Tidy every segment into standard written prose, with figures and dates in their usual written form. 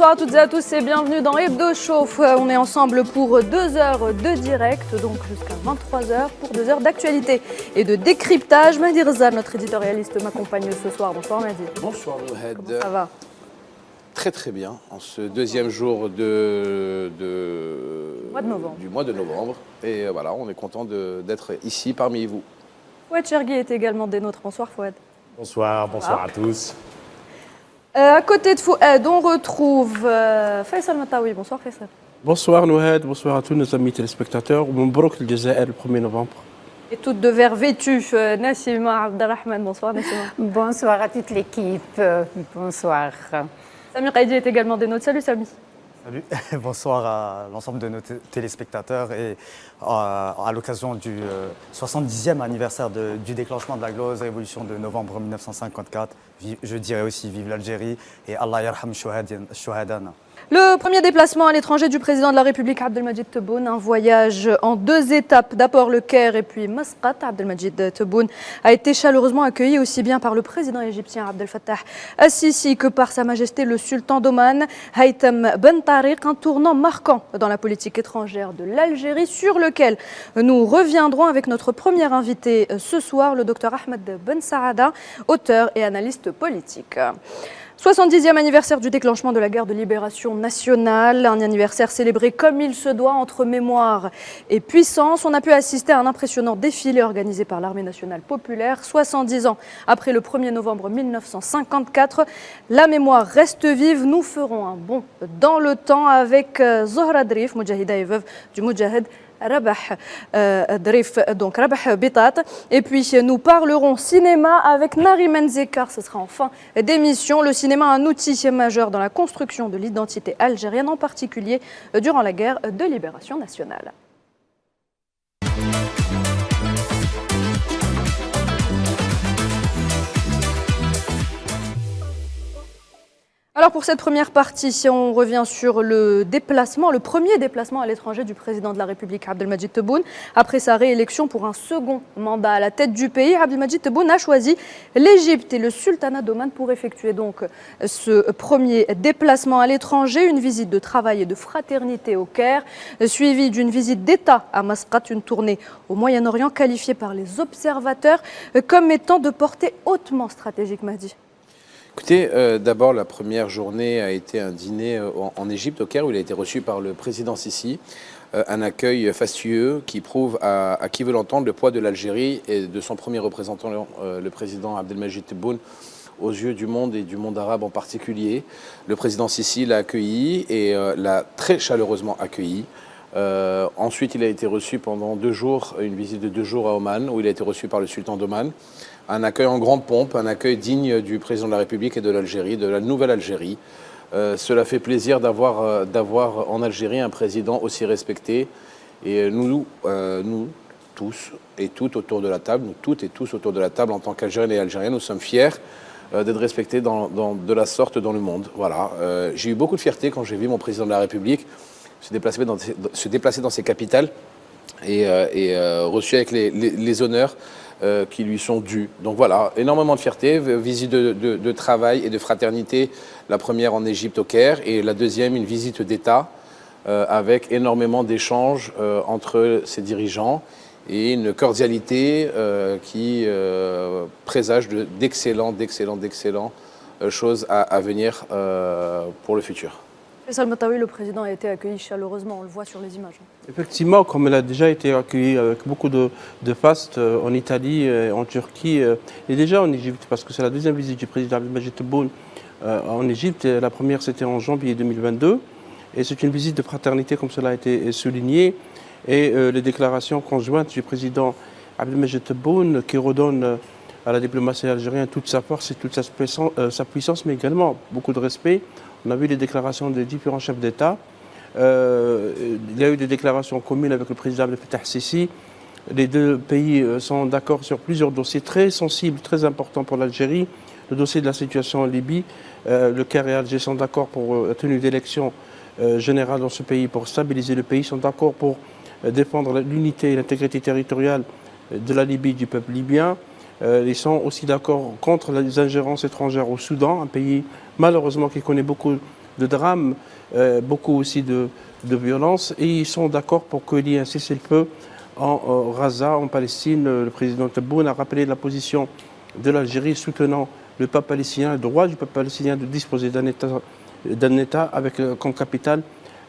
Bonsoir à toutes et à tous et bienvenue dans Hebdo Chauffe. On est ensemble pour 2 heures de direct, donc jusqu'à 23h pour 2 heures d'actualité et de décryptage. Mahdi Ghazal, notre éditorialiste, m'accompagne ce soir. Bonsoir Mahdi. Bonsoir Nouhed. Comment ça va? Très très bien, en ce deuxième jour mois de novembre. du mois de novembre. Et voilà, on est content d'être ici parmi vous. Fouad Chergui est également des nôtres. Bonsoir Fouad. Bonsoir à tous. À côté de Fouad, on retrouve Faisal Mataoui. Bonsoir Faisal. Bonsoir Nouhed, bonsoir à tous nos amis téléspectateurs. Mabrouk le Jazair le 1er novembre. Et toutes de vert vêtues, Nassima Abdelrahman. Bonsoir Nassima. Bonsoir à toute l'équipe. Bonsoir. Sami Qaidi est également des nôtres. Salut Sami. Salut, bonsoir à l'ensemble de nos téléspectateurs et à l'occasion du 70e anniversaire du déclenchement de la glorieuse révolution de novembre 1954. Je dirais aussi vive l'Algérie et Allah yarham shuhadana. Le premier déplacement à l'étranger du président de la République, Abdelmadjid Tebboune, un voyage en 2 étapes. D'abord le Caire et puis Masqat. Abdelmadjid Tebboune a été chaleureusement accueilli aussi bien par le président égyptien Abdel Fattah al-Sisi que par Sa Majesté le sultan d'Oman, Haytham Ben Tariq. Un tournant marquant dans la politique étrangère de l'Algérie sur lequel nous reviendrons avec notre premier invité ce soir, le docteur Ahmed Ben Saada, auteur et analyste politique. 70e anniversaire du déclenchement de la guerre de libération nationale, un anniversaire célébré comme il se doit entre mémoire et puissance. On a pu assister à un impressionnant défilé organisé par l'armée nationale populaire. 70 ans après le 1er novembre 1954, la mémoire reste vive. Nous ferons un bond dans le temps avec Zohra Drif, Moudjahida et veuve du Moudjahid Rabah Drif, donc Rabah Bitat. Et puis nous parlerons cinéma avec Nariman Zekar. Ce sera en fin d'émission. Le cinéma, un outil majeur dans la construction de l'identité algérienne, en particulier durant la guerre de libération nationale. Alors pour cette première partie, si on revient sur le premier déplacement à l'étranger du président de la République, Abdelmadjid Tebboune, après sa réélection pour un second mandat à la tête du pays, Abdelmadjid Tebboune a choisi l'Égypte et le sultanat d'Oman pour effectuer donc ce premier déplacement à l'étranger, une visite de travail et de fraternité au Caire, suivie d'une visite d'État à Masqat, une tournée au Moyen-Orient qualifiée par les observateurs comme étant de portée hautement stratégique, Mahdi. Écoutez, d'abord, la première journée a été un dîner en Égypte, au Caire, où il a été reçu par le président Sisi. Un accueil fastueux qui prouve à qui veut l'entendre le poids de l'Algérie et de son premier représentant, le président Abdelmadjid Tebboune, aux yeux du monde et du monde arabe en particulier. Le président Sisi l'a accueilli et l'a très chaleureusement accueilli. Ensuite, il a été reçu pendant 2 jours, une visite de 2 jours à Oman, où il a été reçu par le sultan d'Oman. Un accueil en grande pompe, un accueil digne du président de la République et de l'Algérie, de la nouvelle Algérie. Cela fait plaisir d'avoir en Algérie un président aussi respecté. Et nous tous et toutes autour de la table, nous toutes et tous autour de la table en tant qu'Algériens et Algériens, nous sommes fiers d'être respectés de la sorte dans le monde. Voilà. J'ai eu beaucoup de fierté quand j'ai vu mon président de la République se déplacer dans ses capitales et reçu avec les honneurs qui lui sont dus. Donc voilà, énormément de fierté, visite de travail et de fraternité, la première en Égypte au Caire et la deuxième une visite d'État avec énormément d'échanges entre ses dirigeants et une cordialité qui présage d'excellentes choses à venir pour le futur. Faisal Mataoui, le président a été accueilli chaleureusement, on le voit sur les images. Effectivement, comme elle a déjà été accueillie avec beaucoup de faste en Italie, en Turquie et déjà en Égypte, parce que c'est la deuxième visite du président Abdelmadjid Tebboune en Égypte. La première, c'était en janvier 2022. Et c'est une visite de fraternité, comme cela a été souligné. Et les déclarations conjointes du président Abdelmadjid Tebboune qui redonnent à la diplomatie algérienne toute sa force et toute sa puissance, mais également beaucoup de respect. On a vu les déclarations des différents chefs d'État. Il y a eu des déclarations communes avec le président Abdel Fattah al-Sisi. Les 2 pays sont d'accord sur plusieurs dossiers très sensibles, très importants pour l'Algérie. Le dossier de la situation en Libye. Le Caire et Alger sont d'accord pour la tenue d'élections générales dans ce pays, pour stabiliser le pays. Ils sont d'accord pour défendre l'unité et l'intégrité territoriale de la Libye, du peuple libyen. Ils sont aussi d'accord contre les ingérences étrangères au Soudan, un pays malheureusement qui connaît beaucoup de drames, beaucoup aussi de violences. Et ils sont d'accord pour qu'il y ait un cessez-le-feu en Gaza, en Palestine. Le président Tebboune a rappelé la position de l'Algérie soutenant le peuple palestinien, le droit du peuple palestinien de disposer d'un État avec comme capitale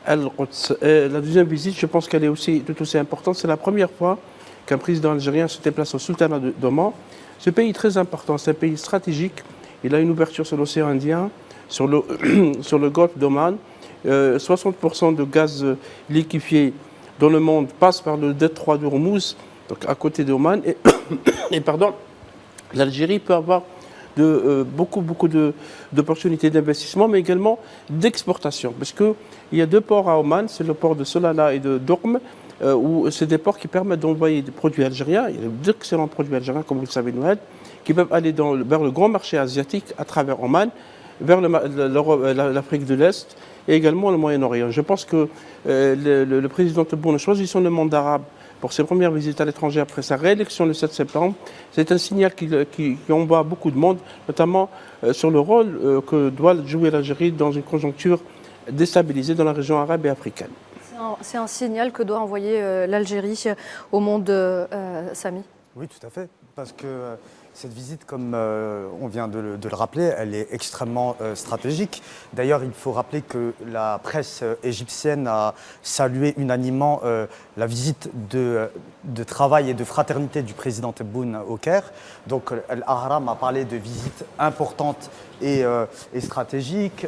Al-Quds. La deuxième visite, je pense qu'elle est aussi tout aussi importante. C'est la première fois qu'un président algérien se déplace au sultanat d'Oman. Ce pays est très important, c'est un pays stratégique. Il a une ouverture sur l'océan Indien, sur le golfe d'Oman. 60% de gaz liquéfié dans le monde passe par le détroit d'Ormuz, donc à côté d'Oman. Et l'Algérie peut avoir beaucoup d'opportunités d'investissement, mais également d'exportation. Parce qu'il y a deux ports à Oman, c'est le port de Solana et de Dorm, où c'est des ports qui permettent d'envoyer des produits algériens. Il y a d'excellents produits algériens, comme vous le savez, Noël, qui peuvent aller vers le grand marché asiatique à travers Oman, vers l'Afrique de l'Est et également le Moyen-Orient. Je pense que le président Tebboune, choisissant le monde arabe pour ses premières visites à l'étranger après sa réélection le 7 septembre, c'est un signal qui envoie beaucoup de monde, notamment sur le rôle que doit jouer l'Algérie dans une conjoncture déstabilisée dans la région arabe et africaine. C'est un signal que doit envoyer l'Algérie au monde, Samy. Oui, tout à fait, parce que cette visite, comme on vient de le rappeler, elle est extrêmement stratégique. D'ailleurs, il faut rappeler que la presse égyptienne a salué unanimement la visite de travail et de fraternité du président Tebboune au Caire. Donc, Al-Ahram a parlé de visite importante et stratégique.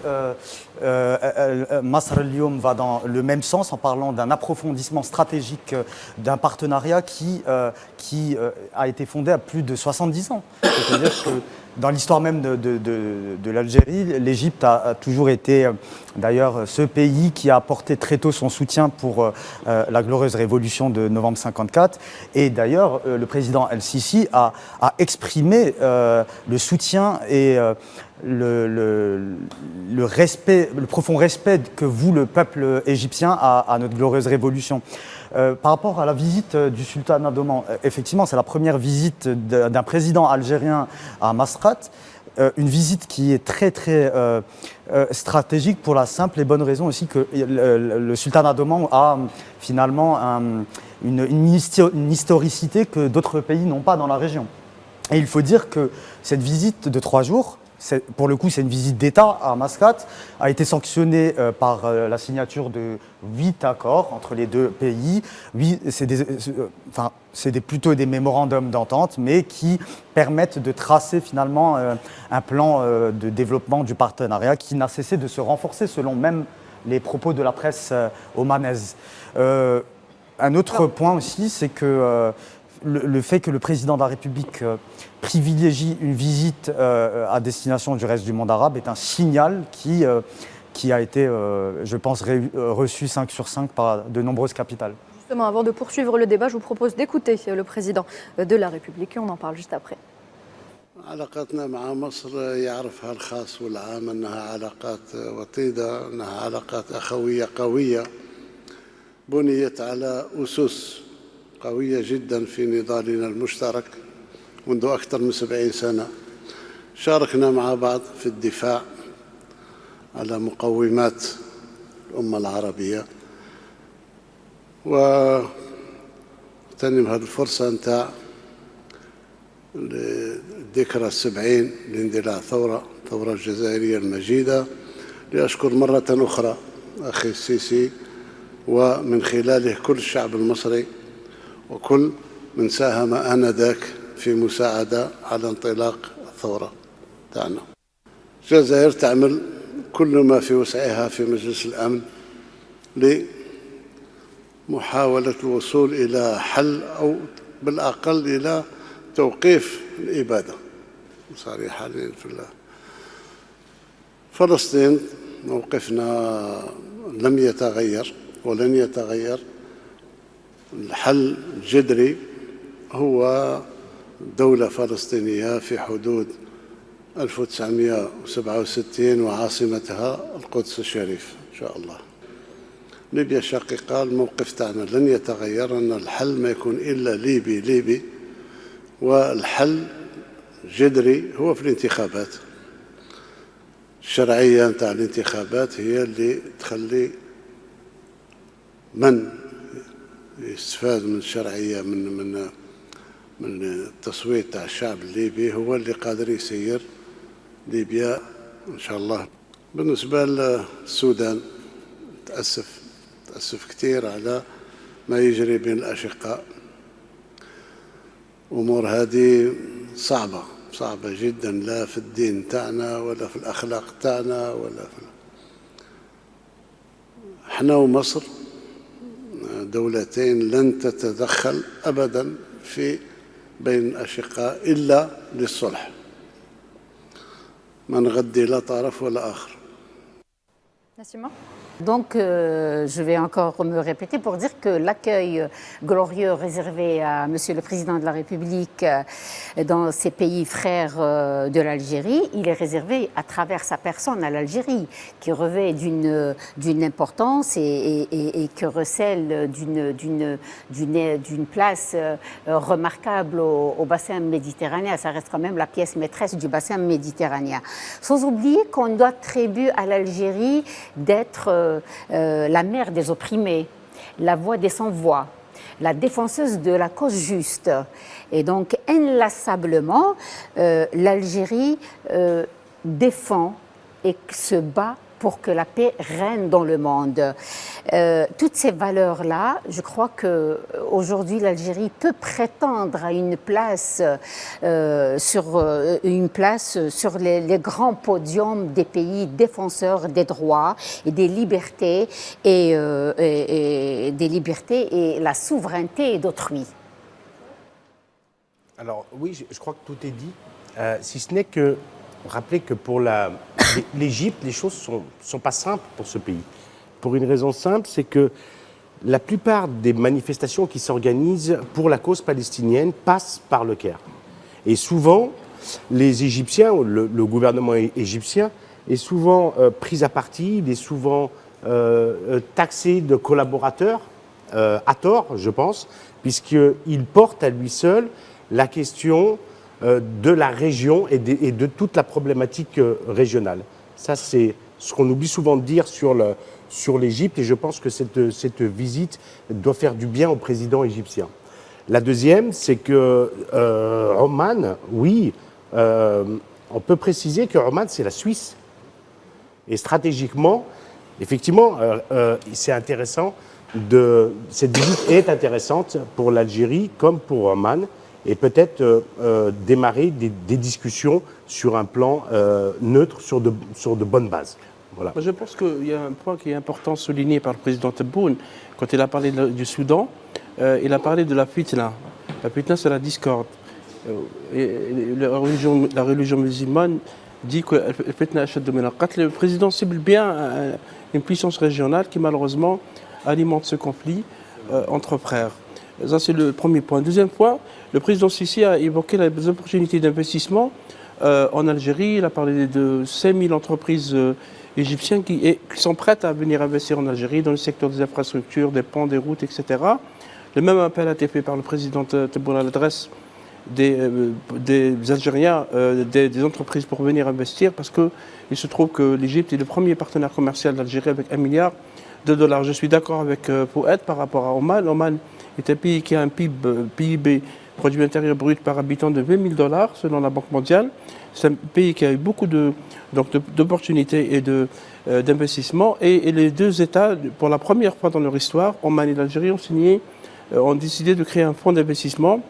Masr al-Yom va dans le même sens en parlant d'un approfondissement stratégique d'un partenariat qui a été fondé à plus de 70 ans. C'est-à-dire que dans l'histoire même de l'Algérie, l'Égypte a toujours été d'ailleurs ce pays qui a apporté très tôt son soutien pour la glorieuse révolution de novembre 54. Et d'ailleurs, le président El-Sisi a exprimé le soutien et le profond respect que voue le peuple égyptien à notre glorieuse révolution. Par rapport à la visite du sultanat d'Oman, effectivement, c'est la première visite d'un président algérien à Masqat. Une visite qui est très stratégique pour la simple et bonne raison aussi que le sultanat d'Oman a finalement une historicité que d'autres pays n'ont pas dans la région. Et il faut dire que cette visite de 3 jours, pour le coup, c'est une visite d'État à Masqat, a été sanctionnée par la signature de 8 accords entre les deux pays. C'est plutôt des mémorandums d'entente, mais qui permettent de tracer finalement un plan de développement du partenariat qui n'a cessé de se renforcer selon même les propos de la presse omanaise. Un autre point aussi, c'est que le fait que le président de la République privilégie une visite à destination du reste du monde arabe est un signal qui a été, je pense, reçu 5 sur 5 par de nombreuses capitales. Justement, avant de poursuivre le débat, je vous propose d'écouter le président de la République et on en parle juste après. علاقاتنا مع مصر يعرفها الخاص والعام أنها علاقات وطيدة، أنها علاقات أخوية قوية بنيت على أسس قوية جدا في نضالنا المشترك منذ أكثر من 70 سنة. شاركنا مع بعض في الدفاع على مقومات الأمة العربية، وتنم هذه الفرصة نتاع الذكرى 70 لاندلاع الثورة الجزائرية المجيدة لأشكر مرة أخرى أخي السيسي ومن خلاله كل الشعب المصري وكل من ساهم آنذاك في مساعدة على انطلاق الثورة تاعنا. الجزائر تعمل كل ما في وسعها في مجلس الأمن لمحاولة الوصول إلى حل أو بالأقل إلى توقيف الإبادة صريحة في الله. فلسطين موقفنا لم يتغير ولن يتغير. الحل الجذري هو دولة فلسطينية في حدود 1967 وعاصمتها القدس الشريف إن شاء الله. ليبيا الشقيقة الموقف تاعنا لن يتغير، أن الحل ما يكون إلا ليبي والحل جذري هو في الانتخابات. الشرعية نتاع الانتخابات هي اللي تخلي من يستفاد من الشرعية من التصويت تاع الشعب الليبي هو اللي قادر يسير ليبيا إن شاء الله. بالنسبة للسودان تأسف كثير على ما يجري بين الأشقاء. أمور هذه صعبة جدا، لا في الدين تاعنا ولا في الأخلاق تاعنا ولا في احنا ومصر دولتين لن تتدخل أبدا في بين الأشقاء إلا للصلح، ما نغدي لا طرف ولا آخر. Nassima. Donc, je vais encore me répéter pour dire que l'accueil glorieux réservé à Monsieur le Président de la République dans ces pays frères de l'Algérie, il est réservé à travers sa personne à l'Algérie, qui revêt d'une importance et que recèle d'une place remarquable au bassin méditerranéen. Ça reste quand même la pièce maîtresse du bassin méditerranéen. Sans oublier qu'on doit attribuer à l'Algérie d'être la mère des opprimés, la voix des sans-voix, la défenseuse de la cause juste. Et donc, inlassablement, l'Algérie défend et se bat pour que la paix règne dans le monde. Toutes ces valeurs-là, je crois qu'aujourd'hui l'Algérie peut prétendre à une place sur les grands podiums des pays défenseurs des droits et des libertés et la souveraineté d'autrui. Alors oui, je crois que tout est dit, si ce n'est que rappeler que pour l'Égypte, les choses ne sont pas simples pour ce pays. Pour une raison simple, c'est que la plupart des manifestations qui s'organisent pour la cause palestinienne passent par le Caire. Et souvent, les Égyptiens, le gouvernement égyptien, est souvent pris à partie, il est souvent taxé de collaborateurs, à tort, je pense, puisqu'il porte à lui seul la question de la région et de toute la problématique régionale. Ça, c'est ce qu'on oublie souvent de dire sur l'Égypte, et je pense que cette visite doit faire du bien au président égyptien. La deuxième, c'est que Oman, oui, on peut préciser que Oman, c'est la Suisse. Et stratégiquement, effectivement, c'est intéressant, cette visite est intéressante pour l'Algérie comme pour Oman, et peut-être démarrer des discussions sur un plan neutre, sur de bonnes bases. Voilà. Je pense qu'il y a un point qui est important souligné par le président Tebboune. Quand il a parlé du Soudan, il a parlé de la fitna. La fitna, c'est la discorde. La religion musulmane dit que la fitna ashaddu min al-qatl. Le président cible bien une puissance régionale qui malheureusement alimente ce conflit entre frères. Ça, c'est le premier point. Deuxième point, le président Sissi a évoqué les opportunités d'investissement en Algérie. Il a parlé de 5000 entreprises égyptiennes qui sont prêtes à venir investir en Algérie dans le secteur des infrastructures, des ponts, des routes, etc. Le même appel a été fait par le président Tebboune à l'adresse des Algériens, des entreprises pour venir investir, parce qu'il se trouve que l'Égypte est le premier partenaire commercial d'Algérie avec $1 milliard. Je suis d'accord avec Fouad par rapport à Oman. Oman est un pays qui a un PIB, produit intérieur brut par habitant de $20 000 selon la Banque mondiale. C'est un pays qui a eu beaucoup d'opportunités et d'investissements. Et les deux États, pour la première fois dans leur histoire, Oman et l'Algérie ont décidé de créer un fonds d'investissement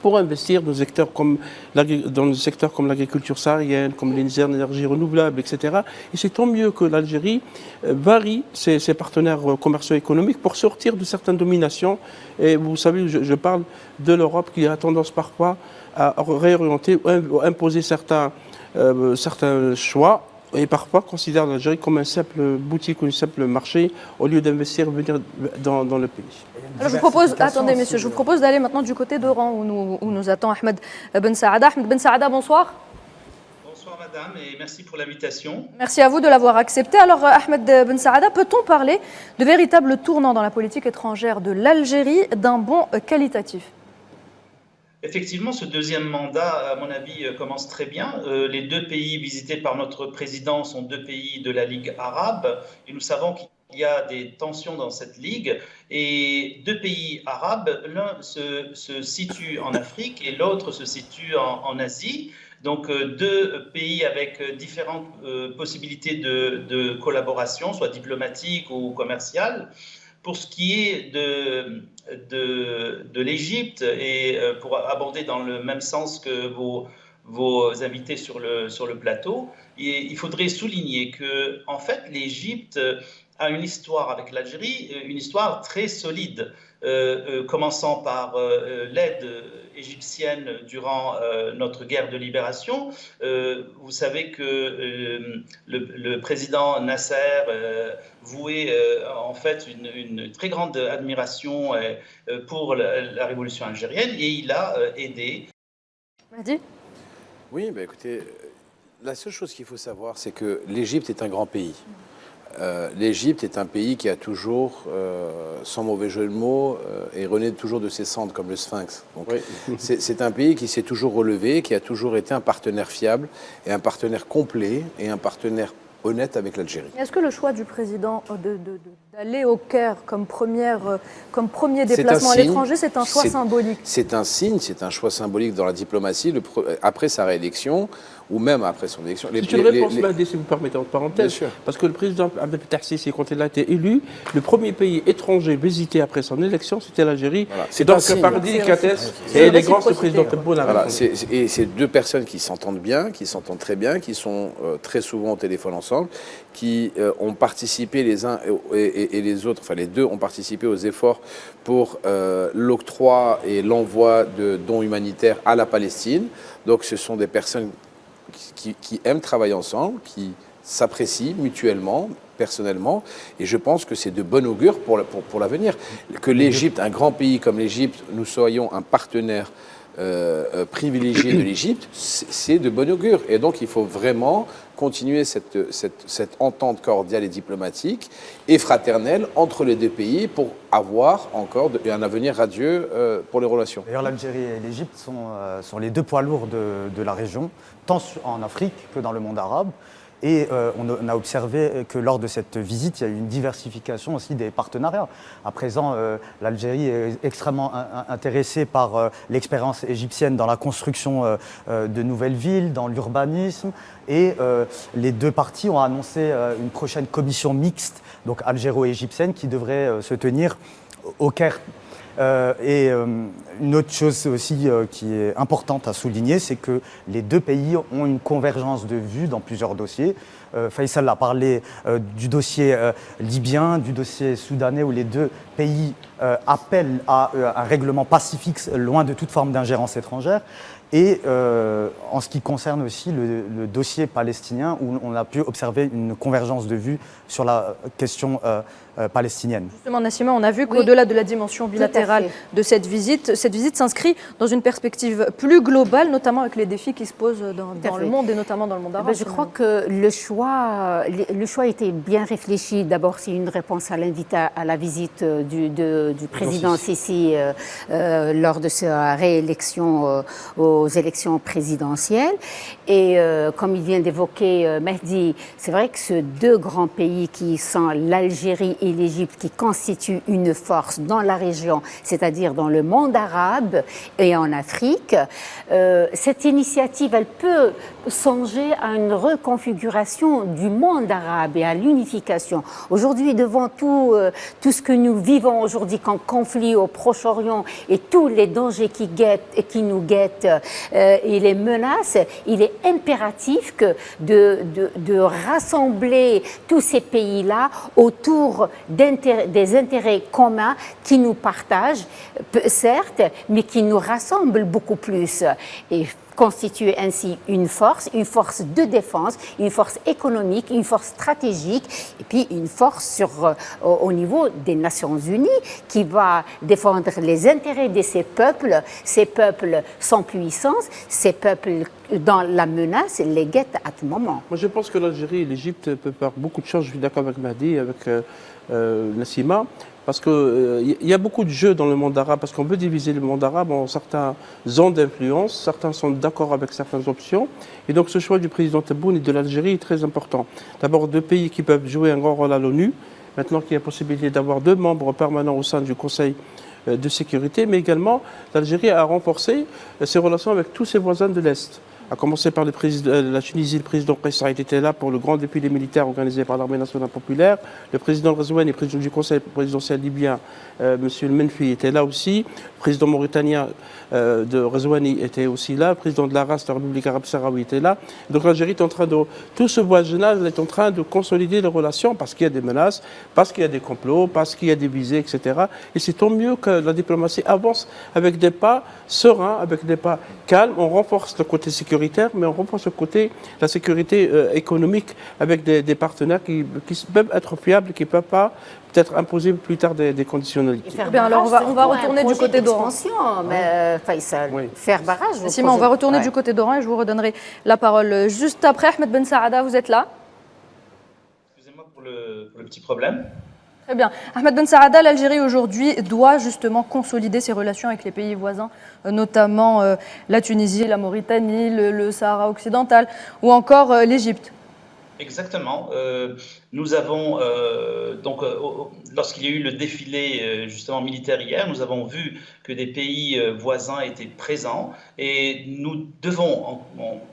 pour investir dans le secteur comme l'agriculture saharienne, comme les énergies renouvelables, etc. Et c'est tant mieux que l'Algérie varie ses partenaires commerciaux et économiques pour sortir de certaines dominations. Et vous savez, je parle de l'Europe qui a tendance parfois à réorienter ou imposer certains choix, et parfois considère l'Algérie comme un simple boutique ou un simple marché au lieu d'investir venir dans le pays. Alors je vous propose, attendez messieurs, je vous propose d'aller maintenant du côté d'Oran où nous attend Ahmed Ben Saada. Ahmed Ben Saada, bonsoir. Bonsoir madame et merci pour l'invitation. Merci à vous de l'avoir accepté. Alors Ahmed Ben Saada, peut-on parler de véritables tournants dans la politique étrangère de l'Algérie d'un bond qualitatif ? Effectivement, ce deuxième mandat, à mon avis, commence très bien. Les deux pays visités par notre président sont deux pays de la Ligue arabe et nous savons qu'il y a des tensions dans cette ligue. Et deux pays arabes, l'un se situe en Afrique et l'autre se situe en Asie. Donc deux pays avec différentes possibilités de collaboration, soit diplomatique ou commerciale. Pour ce qui est de l'Égypte, et pour aborder dans le même sens que vos invités sur le plateau, il faudrait souligner que, en fait, l'Égypte a une histoire avec l'Algérie, une histoire très solide, commençant par l'aide égyptienne durant notre guerre de libération. Vous savez que le président Nasser vouait en fait une très grande admiration pour la révolution algérienne et il a aidé. Mahdi ? Oui, bah écoutez, la seule chose qu'il faut savoir, c'est que l'Égypte est un grand pays. L'Égypte est un pays qui a toujours, sans mauvais jeu de mots, est rené toujours de ses cendres, comme le Sphinx. Donc, oui. C'est un pays qui s'est toujours relevé, qui a toujours été un partenaire fiable, et un partenaire complet, et un partenaire honnête avec l'Algérie. Est-ce que le choix du président d'aller au Caire comme premier déplacement à l'étranger, c'est un choix symbolique? C'est un signe, c'est un choix symbolique dans la diplomatie. Après sa réélection, ou même après son élection. C'est une réponse, Mahdi, si vous permettez, en parenthèse. Parce que le président Abdel Fattah Sissi, quand il a été élu, le premier pays étranger visité après son élection, c'était l'Algérie. Voilà. C'est donc par délicatesse et élégance le président Tebboune. Voilà. Et c'est deux personnes qui s'entendent bien, qui s'entendent très bien, qui sont très souvent au téléphone ensemble, qui ont participé les uns et les autres, enfin les deux ont participé aux efforts pour l'octroi et l'envoi de dons humanitaires à la Palestine. Donc ce sont des personnes qui aiment travailler ensemble, qui s'apprécient mutuellement, personnellement, et je pense que c'est de bon augure pour l'avenir. Que l'Égypte, un grand pays comme l'Égypte, nous soyons un partenaire privilégié de l'Égypte, c'est de bon augure. Et donc il faut vraiment continuer cette entente cordiale et diplomatique et fraternelle entre les deux pays pour avoir encore un avenir radieux pour les relations. D'ailleurs, l'Algérie et l'Égypte sont les deux poids lourds de la région, tant en Afrique que dans le monde arabe. Et on a observé que lors de cette visite, il y a eu une diversification aussi des partenariats. À présent, l'Algérie est extrêmement intéressée par l'expérience égyptienne dans la construction de nouvelles villes, dans l'urbanisme. Et les deux parties ont annoncé une prochaine commission mixte, donc algéro-égyptienne, qui devrait se tenir au Caire. Une autre chose aussi qui est importante à souligner, c'est que les deux pays ont une convergence de vues dans plusieurs dossiers. Faisal a parlé du dossier libyen, du dossier soudanais, où les deux pays appellent à un règlement pacifique loin de toute forme d'ingérence étrangère. Et en ce qui concerne aussi le dossier palestinien, où on a pu observer une convergence de vues sur la question palestinienne. Justement, Nassima, on a vu qu'au-delà de la dimension bilatérale de cette visite s'inscrit dans une perspective plus globale, notamment avec les défis qui se posent dans le monde et notamment dans le monde arabe. Je crois que le choix était bien réfléchi. D'abord, c'est une réponse à la visite du président Sissi lors de sa réélection aux élections présidentielles. Et comme il vient d'évoquer Mahdi, c'est vrai que ces deux grands pays qui sont l'Algérie et l'Égypte, qui constituent une force dans la région, c'est-à-dire dans le monde arabe et en Afrique, cette initiative, elle peut songer à une reconfiguration du monde arabe et à l'unification. Aujourd'hui, devant tout ce que nous vivons aujourd'hui comme conflit au Proche-Orient et tous les dangers qui nous guettent et les menaces, il est impératif de rassembler tous ces pays-là autour des intérêts communs qui nous partagent, certes, mais qui nous rassemblent beaucoup plus. Et constituer ainsi une force de défense, une force économique, une force stratégique, et puis une force au niveau des Nations Unies qui va défendre les intérêts de ces peuples sans puissance, ces peuples dans la menace, les guette à tout moment. Moi, je pense que l'Algérie et l'Égypte peuvent faire beaucoup de choses. Je suis d'accord avec Mahdi, avec Nassima, parce qu'il y a beaucoup de jeux dans le monde arabe, parce qu'on peut diviser le monde arabe en certaines zones d'influence, certains sont d'accord avec certaines options, et donc ce choix du président Tebboune et de l'Algérie est très important. D'abord, deux pays qui peuvent jouer un grand rôle à l'ONU, maintenant qu'il y a possibilité d'avoir 2 membres permanents au sein du Conseil de sécurité, mais également l'Algérie a renforcé ses relations avec tous ses voisins de l'Est. À commencer par la Tunisie, le président Kais Saïed était là pour le grand défilé militaire organisé par l'Armée nationale populaire. Le président Ghazouani, président du Conseil présidentiel libyen, M. Menfi, était là aussi. Le président mauritanien de Ghazouani était aussi là. Le président de la RAS, la République arabe sahraoui, était là. Donc l'Algérie est en train de... Tout ce voisinage est en train de consolider les relations parce qu'il y a des menaces, parce qu'il y a des complots, parce qu'il y a des visées, etc. Et c'est tant mieux que la diplomatie avance avec des pas sereins, avec des pas calmes. On renforce le côté sécuritaire, mais on renforce le côté, la sécurité économique avec des partenaires qui peuvent être fiables, qui ne peuvent pas peut-être imposer plus tard des conditionnalités. Bien, alors on va retourner du côté d'Oran. Faisal, faire barrage. Simon, on va retourner du côté d'Oran et je vous redonnerai la parole juste après. Ahmed Ben Saada, vous êtes là? Excusez-moi pour le petit problème. Très bien. Ahmed Ben Saada, l'Algérie aujourd'hui doit justement consolider ses relations avec les pays voisins, notamment la Tunisie, la Mauritanie, le Sahara occidental ou encore l'Égypte. Exactement. Nous avons, lorsqu'il y a eu le défilé justement militaire hier, nous avons vu que des pays voisins étaient présents et nous devons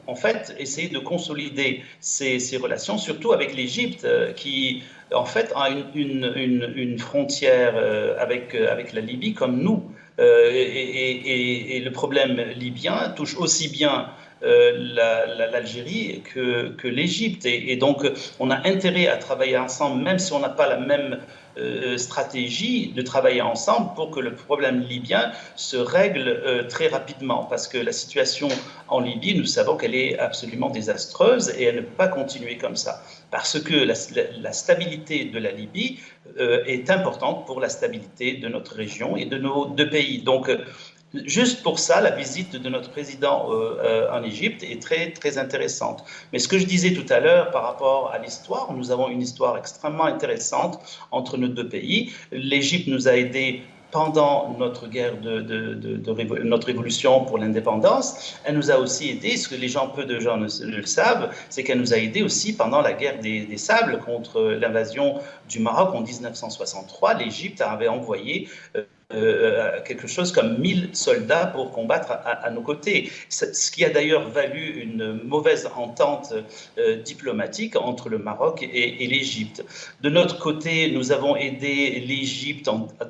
en fait essayer de consolider ces relations, surtout avec l'Égypte qui en fait a une frontière avec la Libye comme nous. Et le problème libyen touche aussi bien l'Algérie que l'Égypte. Et donc, on a intérêt à travailler ensemble, même si on n'a pas la même stratégie, de travailler ensemble pour que le problème libyen se règle très rapidement. Parce que la situation en Libye, nous savons qu'elle est absolument désastreuse et elle ne peut pas continuer comme ça. Parce que la stabilité de la Libye est importante pour la stabilité de notre région et de nos 2 pays. Donc, juste pour ça, la visite de notre président en Égypte est très, très intéressante. Mais ce que je disais tout à l'heure par rapport à l'histoire, nous avons une histoire extrêmement intéressante entre nos 2 pays. L'Égypte nous a aidés pendant notre guerre notre révolution pour l'indépendance. Elle nous a aussi aidés, ce que peu de gens ne le savent, c'est qu'elle nous a aidés aussi pendant la guerre des sables contre l'invasion du Maroc en 1963. L'Égypte avait envoyé quelque chose comme 1000 soldats pour combattre à nos côtés. Ce qui a d'ailleurs valu une mauvaise entente diplomatique entre le Maroc et l'Égypte. De notre côté, nous avons aidé l'Égypte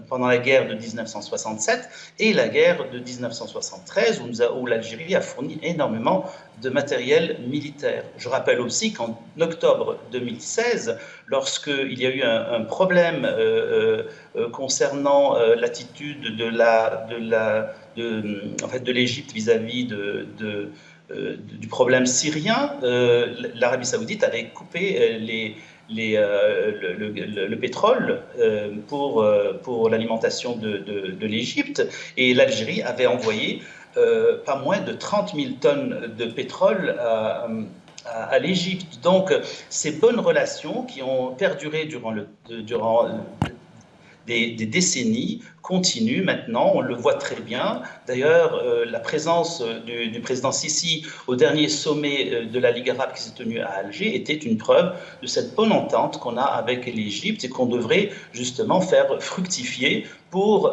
pendant la guerre de 1967 et la guerre de 1973 où l'Algérie a fourni énormément de matériel militaire. Je rappelle aussi qu'en octobre 2016, lorsqu'il y a eu un problème concernant l'attitude de l'Égypte vis-à-vis du problème syrien, l'Arabie saoudite avait coupé le pétrole pour l'alimentation de l'Égypte et l'Algérie avait envoyé pas moins de 30 000 tonnes de pétrole à l'Égypte. Donc, ces bonnes relations qui ont perduré durant des décennies continue maintenant, on le voit très bien. D'ailleurs, la présence du président Sisi au dernier sommet de la Ligue arabe qui s'est tenu à Alger était une preuve de cette bonne entente qu'on a avec l'Égypte et qu'on devrait justement faire fructifier pour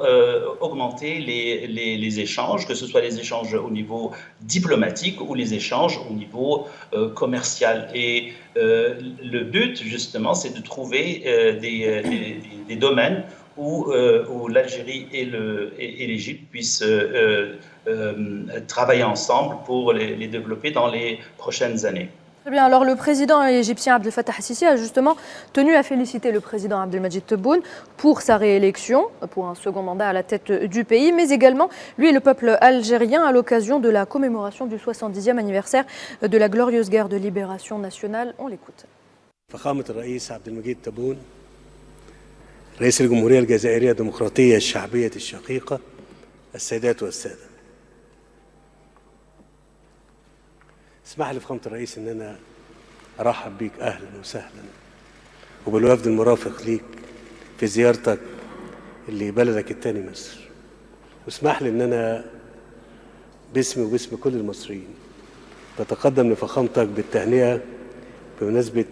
augmenter les échanges, que ce soit les échanges au niveau diplomatique ou les échanges au niveau commercial. Et le but, justement, c'est de trouver des domaines où l'Algérie et l'Égypte puissent travailler ensemble pour les développer dans les prochaines années. Très bien. Alors, le président égyptien Abdel Fattah al-Sisi a justement tenu à féliciter le président Abdelmadjid Tebboune pour sa réélection, pour un second mandat à la tête du pays, mais également lui et le peuple algérien à l'occasion de la commémoration du 70e anniversaire de la glorieuse guerre de libération nationale. On l'écoute. رئيس الجمهورية الجزائرية الديمقراطية الشعبية الشقيقة السيدات والسادة اسمح لي فخامة الرئيس ان انا ارحب بيك اهلا وسهلا وبالوفد المرافق ليك في زيارتك اللي بلدك التاني مصر. واسمح لي ان انا باسمي وباسم كل المصريين بتقدم لفخامتك بالتهنئة بمناسبة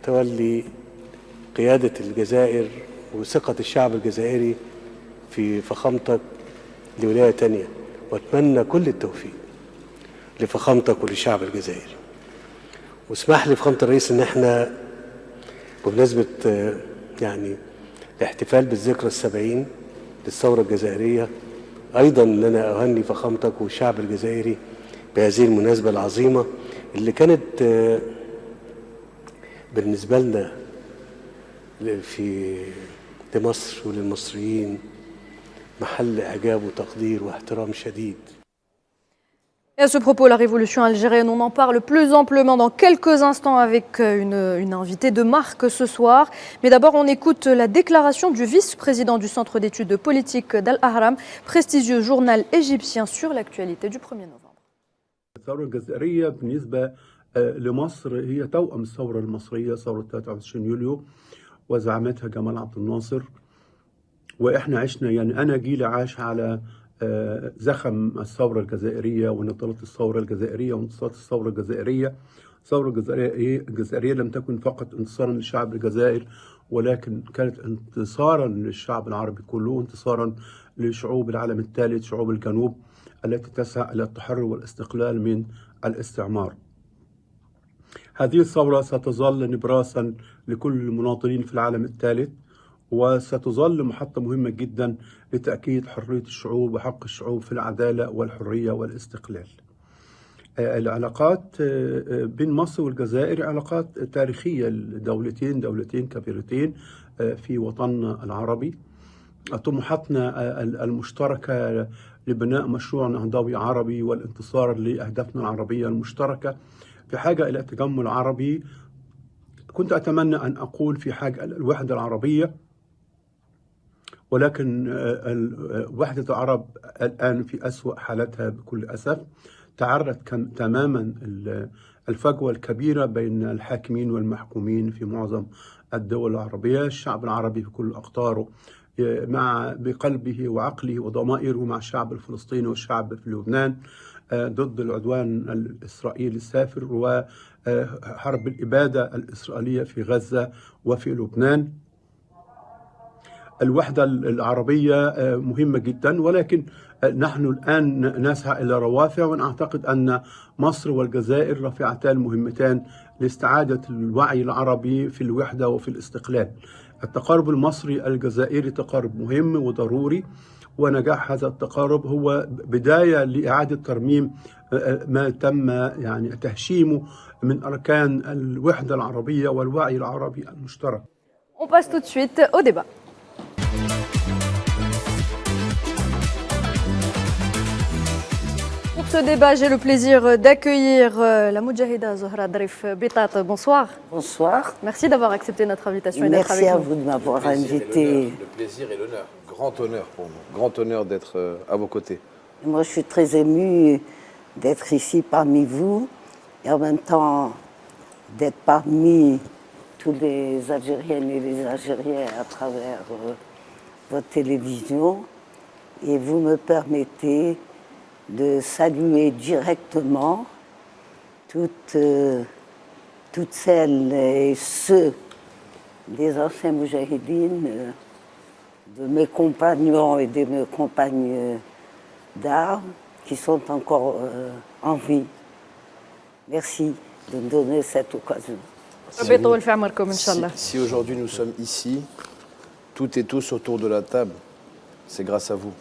تولي قيادة الجزائر وثقة الشعب الجزائري في فخامتك لولاية تانية، واتمنى كل التوفيق لفخامتك وللشعب الجزائري. واسمح لي فخامة الرئيس ان احنا بمناسبة يعني الاحتفال بالذكرى ال70 للثورة الجزائرية ايضا ان انا اهني فخامتك والشعب الجزائري بهذه المناسبة العظيمة اللي كانت بالنسبة لنا في مصر وللمصريين محل إعجاب وتقدير واحترام شديد. Et à ce propos, la révolution algérienne, on en parle plus amplement dans quelques instants avec une invitée de marque ce soir. Mais d'abord, on écoute la déclaration du vice-président du Centre d'études politique d'Al-Ahram, prestigieux journal égyptien sur l'actualité du 1er novembre. الثورة الجزائرية بالنسبة لمصر هي توأم الثورة المصرية، ثورة 23 يوليو وزعمتها جمال عبد الناصر. وإحنا عشنا، يعني أنا جيلي عاش على زخم الثورة الجزائرية ونضالة الثورة الجزائرية وانتصارات الثورة الجزائرية. الثورة الجزائرية لم تكن فقط انتصارا للشعب الجزائري، ولكن كانت انتصارا للشعب العربي كله، انتصارا لشعوب العالم الثالث، شعوب الجنوب التي تسعى إلى التحرر والاستقلال من الاستعمار. هذه الثورة ستظل نبراسا لكل المناضلين في العالم الثالث، وستظل محطة مهمة جدا لتأكيد حرية الشعوب وحق الشعوب في العدالة والحرية والاستقلال. العلاقات بين مصر والجزائر علاقات تاريخية دولتين كبيرتين في وطننا العربي. طموحاتنا المشتركة لبناء مشروع نهضوي عربي والانتصار لأهدافنا العربية المشتركة في حاجة إلى تجمع عربي. كنت أتمنى أن أقول في حاجة إلى الوحدة العربية، ولكن وحدة العرب الآن في أسوأ حالتها بكل أسف. تعرت تماما الفجوة الكبيرة بين الحاكمين والمحكومين في معظم الدول العربية. الشعب العربي في كل أقطاره بقلبه وعقله وضمائره مع الشعب الفلسطيني والشعب في لبنان ضد العدوان الإسرائيلي السافر وحرب الإبادة الإسرائيلية في غزة وفي لبنان. الوحدة العربية مهمة جدا، ولكن نحن الآن نسعى إلى روافع، ونعتقد أن مصر والجزائر رافعتان مهمتان لاستعادة الوعي العربي في الوحدة وفي الاستقلال. التقارب المصري الجزائري تقارب مهم وضروري، ونجاح هذا التقارب هو بداية لإعادة ترميم ما تم يعني تهشيمه من أركان الوحدة العربية والوعي العربي المشترك. On passe tout de suite au débat. Pour ce débat, j'ai le plaisir d'accueillir la Moudjahida Zohra Drif Bitat. Bonsoir. Bonsoir. Merci d'avoir accepté notre invitation et d'être avec nous. Merci à vous de m'avoir invité. Le plaisir et l'honneur. Grand honneur pour nous. Grand honneur d'être à vos côtés. Moi, je suis très émue d'être ici parmi vous et en même temps d'être parmi tous les Algériennes et les Algériens à travers votre télévision. Et vous me permettez de saluer directement toutes celles et ceux des anciens moudjahidines, de mes compagnons et de mes compagnes d'armes qui sont encore en vie. Merci de me donner cette occasion. Si aujourd'hui nous sommes ici, toutes et tous autour de la table, c'est grâce à vous.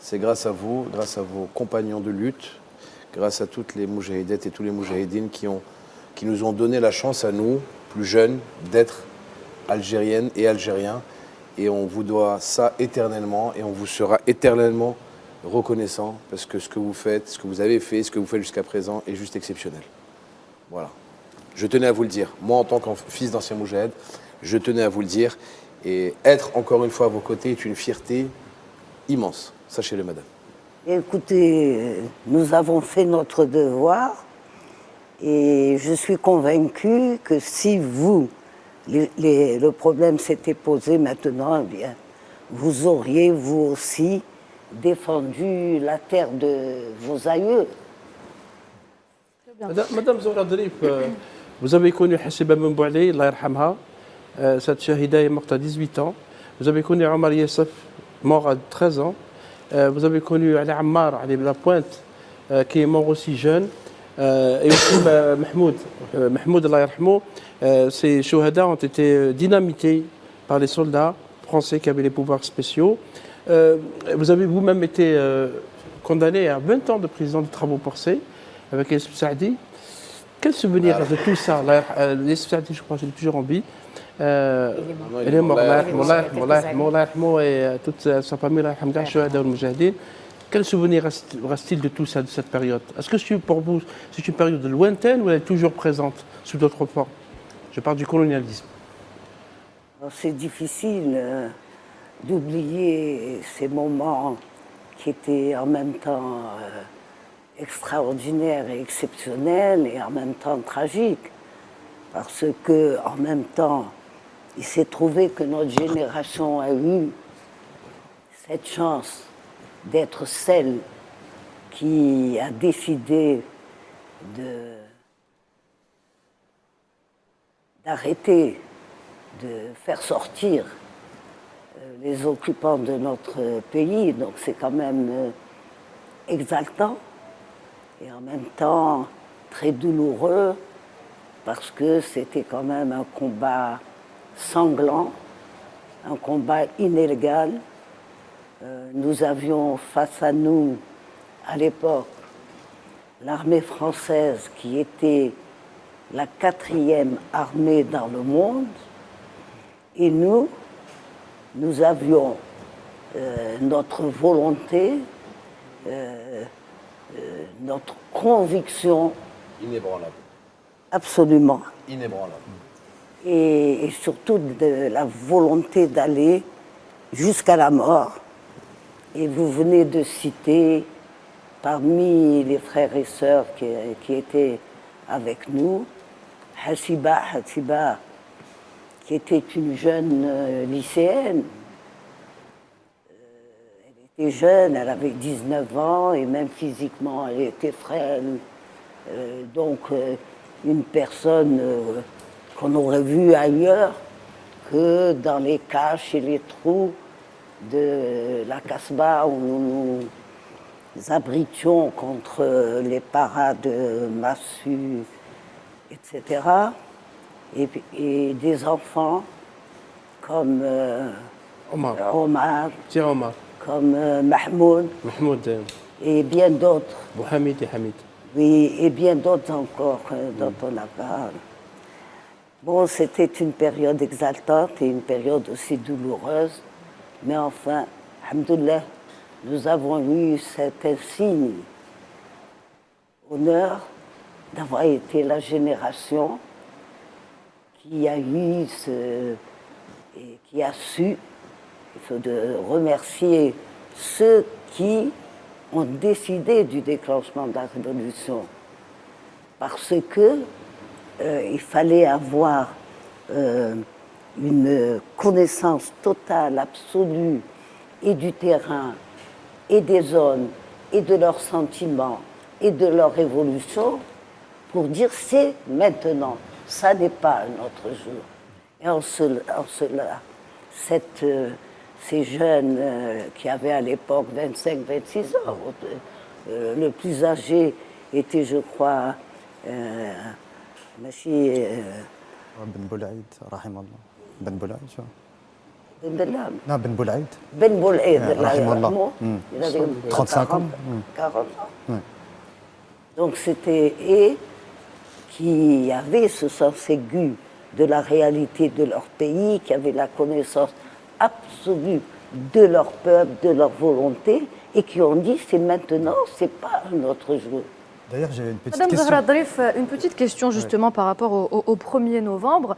C'est grâce à vous, grâce à vos compagnons de lutte, grâce à toutes les moudjahidettes et tous les moudjahidines qui nous ont donné la chance à nous, plus jeunes, d'être algériennes et algériens. Et on vous doit ça éternellement et on vous sera éternellement reconnaissant parce que ce que vous faites, ce que vous avez fait, ce que vous faites jusqu'à présent est juste exceptionnel. Voilà. Je tenais à vous le dire. Moi, en tant que fils d'ancien moudjahid, je tenais à vous le dire. Et être encore une fois à vos côtés est une fierté immense. Sachez-le, madame. Écoutez, nous avons fait notre devoir Et je suis convaincue que si vous, le problème s'était posé maintenant, eh bien, vous auriez, vous aussi, défendu la terre de vos aïeux. Madame Zohra Drif, vous avez connu Hassiba Mbouali, Allah yarhamha, cette shahida est morte à 18 ans. Vous avez connu Omar Yassef, mort à 13 ans. Vous avez connu Ali Ammar, Ali Lapointe, qui est mort aussi jeune. Et aussi Mahmoud. Mahmoud, Allah yarhamou, ces shuhada ont été dynamités par les soldats français qui avaient les pouvoirs spéciaux. Vous avez vous-même été condamné à 20 ans de prison de travaux forcés avec Youssef Saadi. Quel souvenir de tout ça? Youssef Saadi, je crois qu'il est toujours en vie. Il est mort, Allah yarhamou, et toute sa famille, Allah yarhamou, shuhada wal mujahideen. Quel souvenir reste-t-il de tout ça, de cette période? Est-ce que pour vous, c'est une période lointaine ou elle est toujours présente sous d'autres formes? Je parle du colonialisme. C'est difficile d'oublier ces moments qui étaient en même temps extraordinaires et exceptionnels et en même temps tragiques. Parce que, en même temps, il s'est trouvé que notre génération a eu cette chance d'être celle qui a décidé d'arrêter de faire sortir les occupants de notre pays. Donc c'est quand même exaltant et en même temps très douloureux parce que c'était quand même un combat sanglant, un combat inégal. Nous avions face à nous, à l'époque, l'armée française qui était la 4e armée dans le monde, et nous avions notre volonté, notre conviction. Inébranlable. Absolument. Inébranlable. Et surtout de la volonté d'aller jusqu'à la mort. Et vous venez de citer, parmi les frères et sœurs qui étaient avec nous, Hassiba, qui était une jeune lycéenne. Elle était jeune, elle avait 19 ans, et même physiquement, elle était frêle. Donc, une personne qu'on aurait vue ailleurs que dans les caches et les trous de la Casbah où nous nous abritions contre les parades massues, etc. Et des enfants comme Omar, comme Mahmoud, et bien d'autres. Mohamed et Hamid. Oui, et bien d'autres encore dont on a parlé. Bon, c'était une période exaltante et une période aussi douloureuse. Mais enfin, alhamdoulilah, nous avons eu cet insigne honneur d'avoir été la génération qui a eu et qui a su, il faut remercier ceux qui ont décidé du déclenchement de la révolution. Parce que il fallait avoir une connaissance totale, absolue, et du terrain, et des zones, et de leurs sentiments, et de leur évolution, pour dire c'est maintenant, ça n'est pas un autre jour. Et en cela, ces jeunes qui avaient à l'époque 25-26 ans, le plus âgé était, je crois, Ben Boulaïd, rahimallah. Ben Boulaïd, tu vois. Non, Ben Boulaïd. Ben Boulaïd, rahimallah. Il avait 35 ans. 40 ans. Ouais. Donc c'était eux qui avaient ce sens aigu de la réalité de leur pays, qui avaient la connaissance absolue de leur peuple, de leur volonté, et qui ont dit c'est maintenant, c'est pas un autre jour. D'ailleurs, j'ai une petite Madame question. Zahra Drif, une petite question justement par rapport au 1er novembre.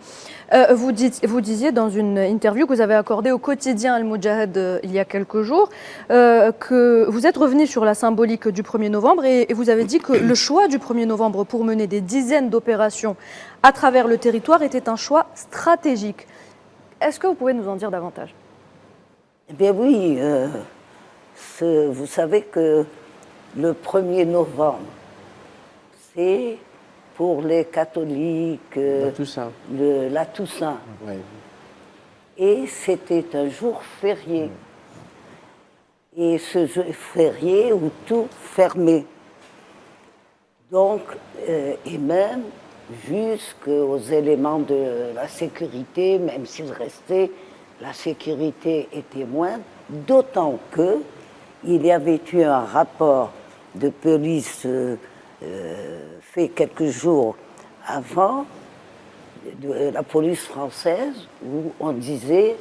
Vous disiez dans une interview que vous avez accordée au quotidien Al-Mujahid il y a quelques jours que vous êtes revenu sur la symbolique du 1er novembre et vous avez dit que le choix du 1er novembre pour mener des dizaines d'opérations à travers le territoire était un choix stratégique. Est-ce que vous pouvez nous en dire davantage? Eh bien oui, vous savez que le 1er novembre, c'est pour les catholiques la Toussaint. Oui. Et c'était un jour férié. Et ce jour férié où tout fermé. Donc, et même jusqu'aux éléments de la sécurité, même s'il restait, la sécurité était moindre, d'autant que il y avait eu un rapport de police fait quelques jours avant de la police française où on disait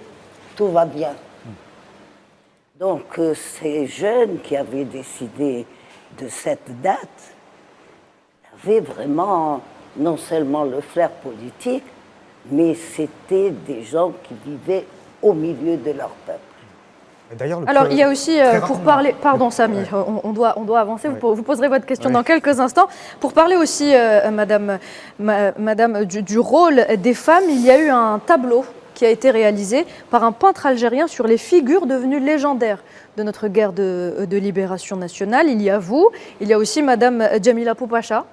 tout va bien. Donc ces jeunes qui avaient décidé de cette date avaient vraiment non seulement le flair politique, mais c'était des gens qui vivaient au milieu de leur peuple. Alors, il y a aussi, pour parler... Pardon, Samy, on doit avancer. Vous poserez votre question dans quelques instants. Pour parler aussi, madame du rôle des femmes, il y a eu un tableau qui a été réalisé par un peintre algérien sur les figures devenues légendaires de notre guerre de libération nationale. Il y a vous, il y a aussi madame Djamila Poupacha,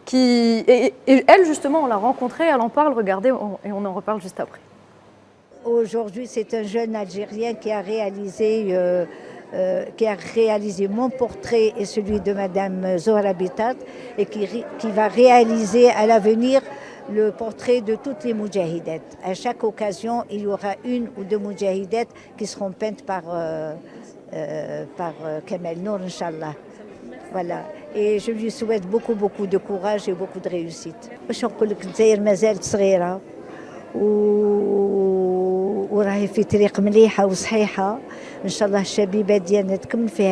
qui... Et elle, justement, on l'a rencontrée, elle en parle, regardez, et on en reparle juste après. Aujourd'hui, c'est un jeune Algérien qui a réalisé mon portrait et celui de Madame Zohra Bitat et qui va réaliser à l'avenir le portrait de toutes les moudjahidettes. À chaque occasion, il y aura une ou deux moudjahidettes qui seront peintes par Kamel Nour, Inch'Allah. Voilà. Et je lui souhaite beaucoup de courage et beaucoup de réussite. باش نقول لك الجزائر مازالت صغيرة وراهي في طريق مليحة وصحيحة. إن شاء الله الشبيبة ديالنا تكمل في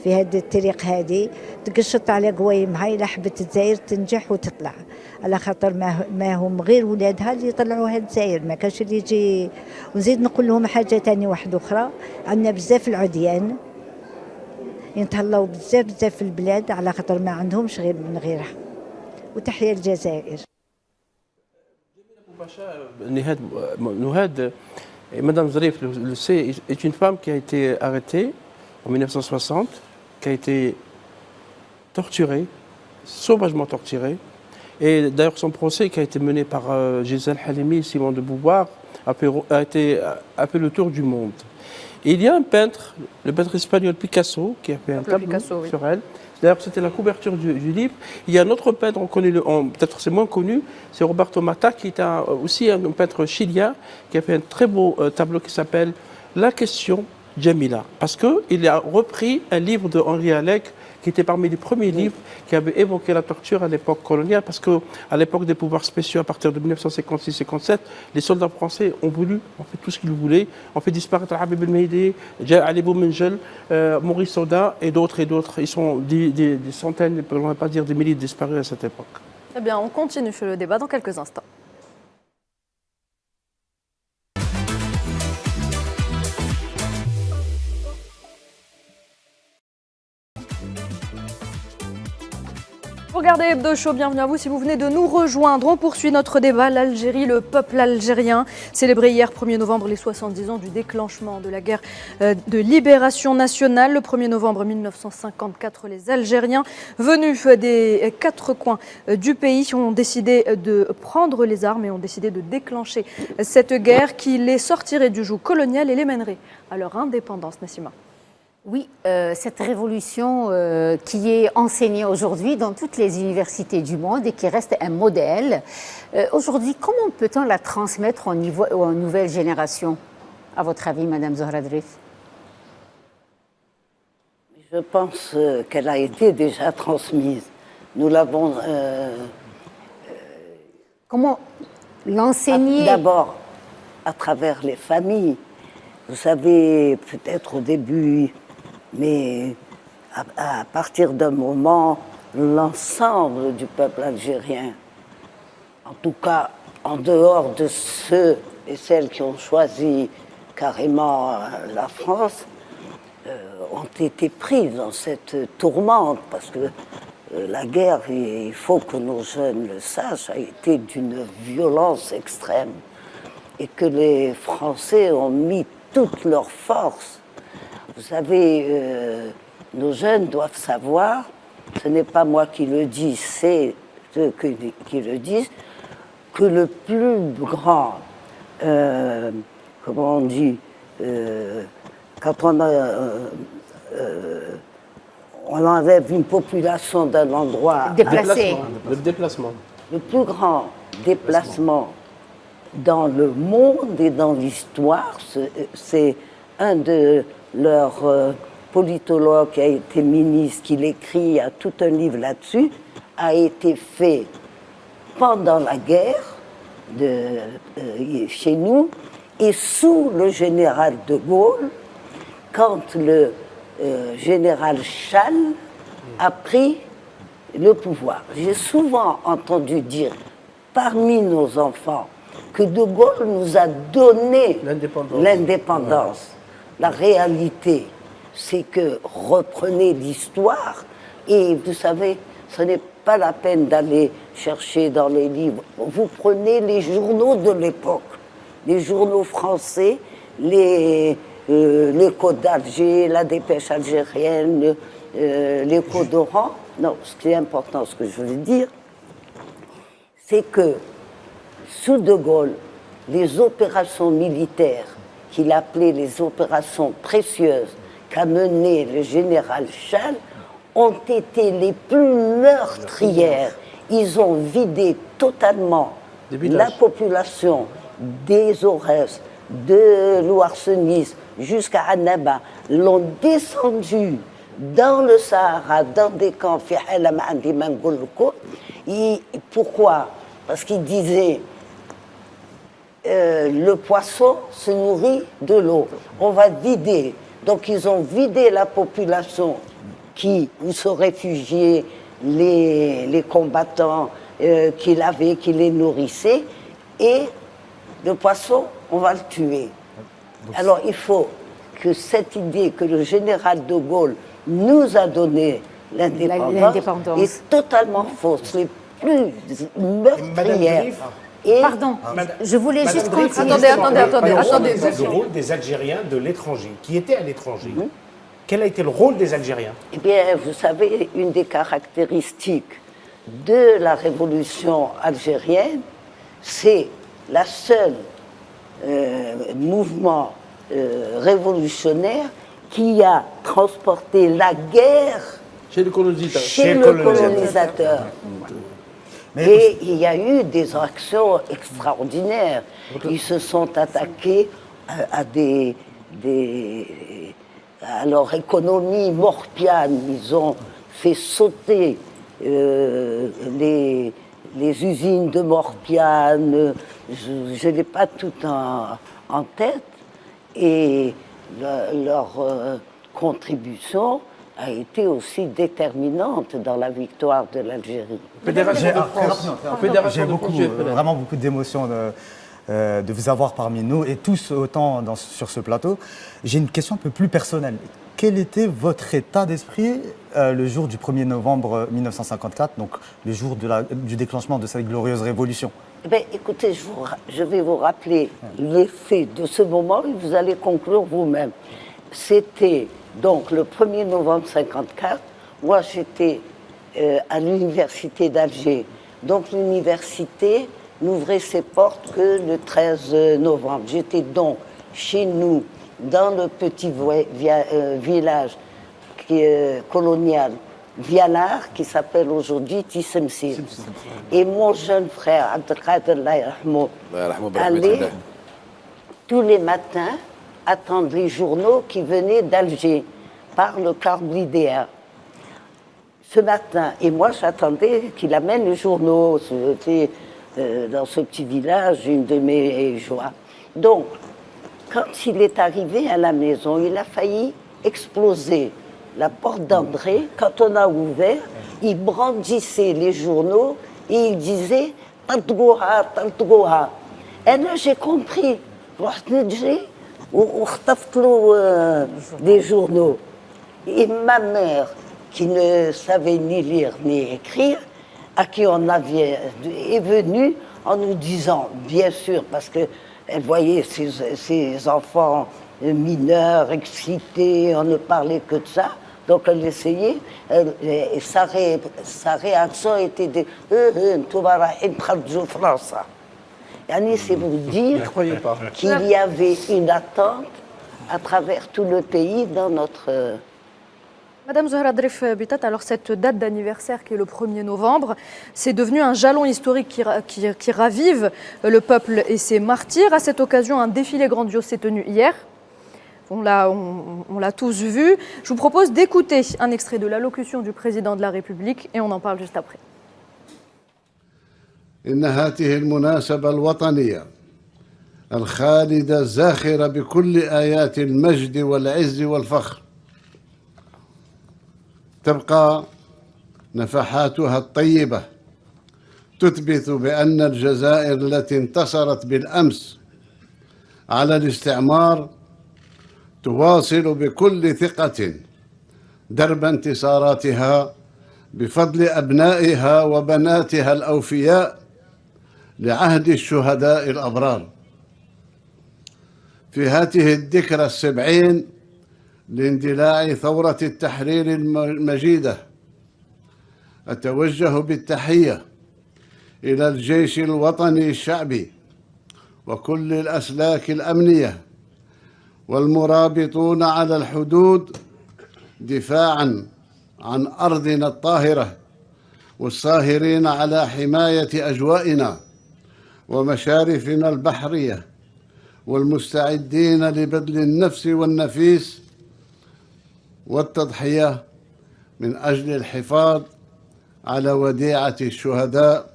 هاد الطريق هذه تقشط على قوايمها إلا حبت الجزائر تنجح وتطلع على خاطر ما هم غير ولادها اللي يطلعوها الجزائر ما كانش اللي يجي. ونزيد نقول لهم حاجة تانية واحدة أخرى عندنا بزاف العديان ينتهلاو بزاف في البلاد على خاطر ما عندهمش غير من غيرها. وتحيا الجزائر. Nouhad, et Madame Zarif le sait, est une femme qui a été arrêtée en 1960, qui a été torturée, sauvagement torturée. Et d'ailleurs, son procès qui a été mené par Gisèle Halimi et Simon de Beauvoir a été fait le tour du monde. Et il y a un peintre, le peintre espagnol Picasso, qui a fait un tableau sur elle. D'ailleurs, c'était la couverture du livre. Il y a un autre peintre, peut-être c'est moins connu, c'est Roberto Mata, qui est aussi un peintre chilien, qui a fait un très beau tableau qui s'appelle La question Djamila. Parce qu'il a repris un livre de Henri Alec, qui était parmi les premiers livres qui avaient évoqué la torture à l'époque coloniale, parce qu'à l'époque des pouvoirs spéciaux, à partir de 1956-57, les soldats français ont fait tout ce qu'ils voulaient, ont fait disparaître Habib el-Mehdi, Ali Boumenjel, Maurice Soda et d'autres. Ils sont des centaines, on ne va pas dire des milliers disparus à cette époque. Eh bien, on continue le débat dans quelques instants. Regardez Hebdo Show, bienvenue à vous si vous venez de nous rejoindre. On poursuit notre débat. L'Algérie, le peuple algérien, célébré hier 1er novembre les 70 ans du déclenchement de la guerre de libération nationale. Le 1er novembre 1954, les Algériens venus des quatre coins du pays ont décidé de prendre les armes et ont décidé de déclencher cette guerre qui les sortirait du joug colonial et les mènerait à leur indépendance. Nassima. Oui, cette révolution qui est enseignée aujourd'hui dans toutes les universités du monde et qui reste un modèle. Aujourd'hui, comment peut-on la transmettre aux nouvelles générations, à votre avis, Madame Zohra Drif? Je pense qu'elle a été déjà transmise. Nous l'avons... Comment l'enseigner? D'abord, à travers les familles. Vous savez, peut-être au début... Mais à partir d'un moment l'ensemble du peuple algérien, en tout cas en dehors de ceux et celles qui ont choisi carrément la France, ont été pris dans cette tourmente, parce que la guerre, il faut que nos jeunes le sachent, a été d'une violence extrême, et que les Français ont mis toutes leurs forces. Vous savez, nos jeunes doivent savoir, ce n'est pas moi qui le dis, c'est ceux qui le disent, que le plus grand, comment on dit, quand on enlève une population d'un endroit Déplacé. Le déplacement. le plus grand déplacement dans le monde et dans l'histoire, c'est un de leurs politologues qui a été ministre, qui l'écrit, il y a tout un livre là-dessus, a été fait pendant la guerre chez nous et sous le général de Gaulle, quand le général Chal a pris le pouvoir. J'ai souvent entendu dire parmi nos enfants que de Gaulle nous a donné l'indépendance. La réalité, c'est que reprenez l'histoire et vous savez, ce n'est pas la peine d'aller chercher dans les livres. Vous prenez les journaux de l'époque, les journaux français, l'Écho d'Alger, la Dépêche algérienne, l'Écho d'Oran. Non, ce qui est important, ce que je veux dire, c'est que sous De Gaulle, les opérations militaires qu'il appelait les opérations précieuses qu'a menées le général Chal ont été les plus meurtrières. Ils ont vidé totalement la population des Aurès, de Louarsenis jusqu'à Annaba, l'ont descendu dans le Sahara, dans des camps. Pourquoi? Parce qu'ils disaient le poisson se nourrit de l'eau. On va vider. Donc ils ont vidé la population où se réfugiaient les combattants qui les nourrissaient. Et le poisson, on va le tuer. Alors il faut que cette idée que le général de Gaulle nous a donné l'indépendance est totalement fausse. Les plus meurtrières. Pardon, je voulais juste continuer. Attendez. Le rôle des Algériens de l'étranger, qui étaient à l'étranger. Quel a été le rôle des Algériens? Eh bien, vous savez, une des caractéristiques de la révolution algérienne, c'est la seule mouvement révolutionnaire qui a transporté la guerre chez le colonisateur. Chez le colonisateur. Et il y a eu des actions extraordinaires. Ils se sont attaqués à leur économie morpiane. Ils ont fait sauter les usines de morpiane. Je n'ai pas tout en tête. Et leur contribution a été aussi déterminante dans la victoire de l'Algérie. J'ai vraiment beaucoup d'émotions de vous avoir parmi nous et tous autant sur ce plateau. J'ai une question un peu plus personnelle. Quel était votre état d'esprit le jour du 1er novembre 1954, donc le jour du déclenchement de cette glorieuse révolution? Eh bien, écoutez, je vais vous rappeler les faits de ce moment et vous allez conclure vous-même. C'était donc le 1er novembre 1954. Moi, j'étais à l'université d'Alger. Donc, l'université n'ouvrait ses portes que le 13 novembre. J'étais donc chez nous, dans le petit village colonial Vialar, qui s'appelle aujourd'hui Tissemsil. Et mon jeune frère, Abdelkader allait tous les matins attendre les journaux qui venaient d'Alger par le car Blidéa. Ce matin, et moi j'attendais qu'il amène les journaux. C'était dans ce petit village une de mes joies. Donc, quand il est arrivé à la maison, il a failli exploser. la porte d'André, quand on a ouvert, il brandissait les journaux et il disait « Taltgouha, taltgouha ». Et là, j'ai compris. Des journaux. Et ma mère, qui ne savait ni lire ni écrire, à qui on avait, est venue en nous disant, bien sûr, parce qu'elle voyait ses enfants mineurs, excités, on ne parlait que de ça, donc elle essayait, et sa réaction était de France. C'est pour dire qu'il y avait une attente à travers tout le pays dans notre... Madame Zohra Drif Bitat, alors cette date d'anniversaire qui est le 1er novembre, c'est devenu un jalon historique qui ravive le peuple et ses martyrs. À cette occasion, un défilé grandiose s'est tenu hier. On l'a tous vu. Je vous propose d'écouter un extrait de l'allocution du président de la République et on en parle juste après. إن هذه المناسبة الوطنية الخالدة الزاخرة بكل آيات المجد والعز والفخر تبقى نفحاتها الطيبة تثبت بأن الجزائر التي انتصرت بالأمس على الاستعمار تواصل بكل ثقة درب انتصاراتها بفضل أبنائها وبناتها الأوفياء لعهد الشهداء الأبرار. في هذه الذكرى السبعين لاندلاع ثورة التحرير المجيدة أتوجه بالتحية إلى الجيش الوطني الشعبي وكل الأسلاك الأمنية والمرابطون على الحدود دفاعاً عن أرضنا الطاهرة والساهرين على حماية أجوائنا ومشارفنا البحرية والمستعدين لبذل النفس والنفيس والتضحية من أجل الحفاظ على وديعة الشهداء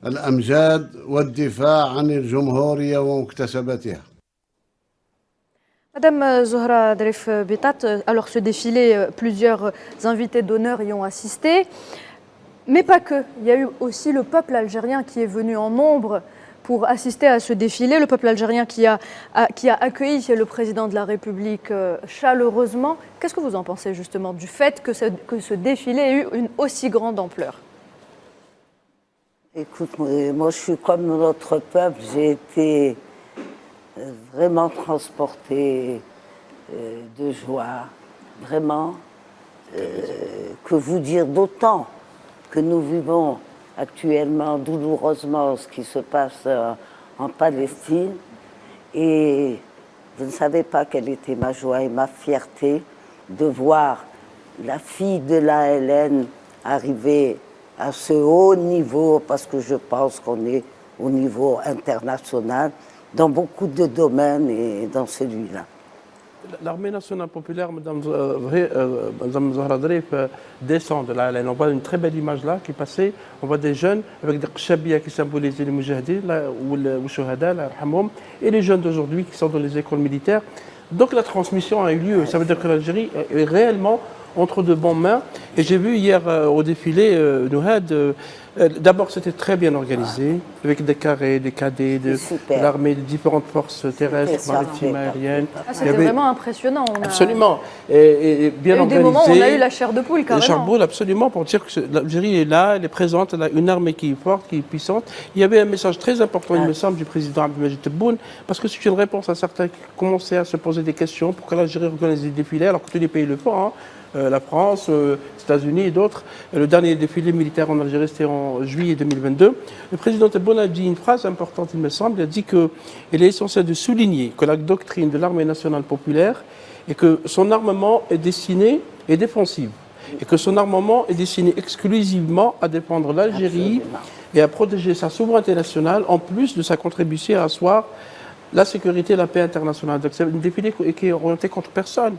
الأمجاد والدفاع عن الجمهورية ومكتسباتها. Madame Zohra Drif Bitat, alors ce défilé, plusieurs invités d'honneur y ont assisté, mais pas que. Il y a eu aussi le peuple algérien qui est venu en nombre pour assister à ce défilé, le peuple algérien qui a accueilli le président de la République chaleureusement. Qu'est-ce que vous en pensez justement du fait que ce défilé ait eu une aussi grande ampleur? Écoute, moi je suis comme notre peuple, j'ai été vraiment transportée de joie, vraiment, que vous dire d'autant que nous vivons actuellement douloureusement ce qui se passe en Palestine et je ne savais pas quelle était ma joie et ma fierté de voir la fille de l'ALN arriver à ce haut niveau, parce que je pense qu'on est au niveau international dans beaucoup de domaines et dans celui-là. L'armée nationale populaire, Madame Zohra Drif, descend de là. On voit une très belle image là qui passait. On voit des jeunes avec des khabia qui symbolisent les mujahideen ou les shuhada, et les jeunes d'aujourd'hui qui sont dans les écoles militaires. Donc la transmission a eu lieu. Ça veut dire que l'Algérie est réellement entre de bonnes mains. Et j'ai vu hier au défilé, d'abord c'était très bien organisé, avec des carrés, des cadets, de l'armée, de différentes forces terrestres, maritimes, aériennes. C'était vraiment impressionnant. Absolument. Et bien organisé. Il y a eu des moments où on a eu la chair de poule, carrément. La chair de poule, absolument, pour dire que l'Algérie est là, elle est présente, elle a une armée qui est forte, qui est puissante. Il y avait un message très important, il me semble, du président Abdelmadjid Tebboune, parce que c'est une réponse à certains qui commençaient à se poser des questions pour que l'Algérie organise des défilés, alors que tous les pays le font. La France, les États-Unis et d'autres. Le dernier défilé militaire en Algérie, c'était en juillet 2022. Le président Tebboune a dit une phrase importante, il me semble. Il a dit qu'il est essentiel de souligner que la doctrine de l'armée nationale populaire est que son armement est destiné et défensif. Et que son armement est destiné exclusivement à défendre l'Algérie et à protéger sa souveraineté nationale, en plus de sa contribution à asseoir la sécurité et la paix internationale. Donc c'est une défilé qui est orientée contre personne,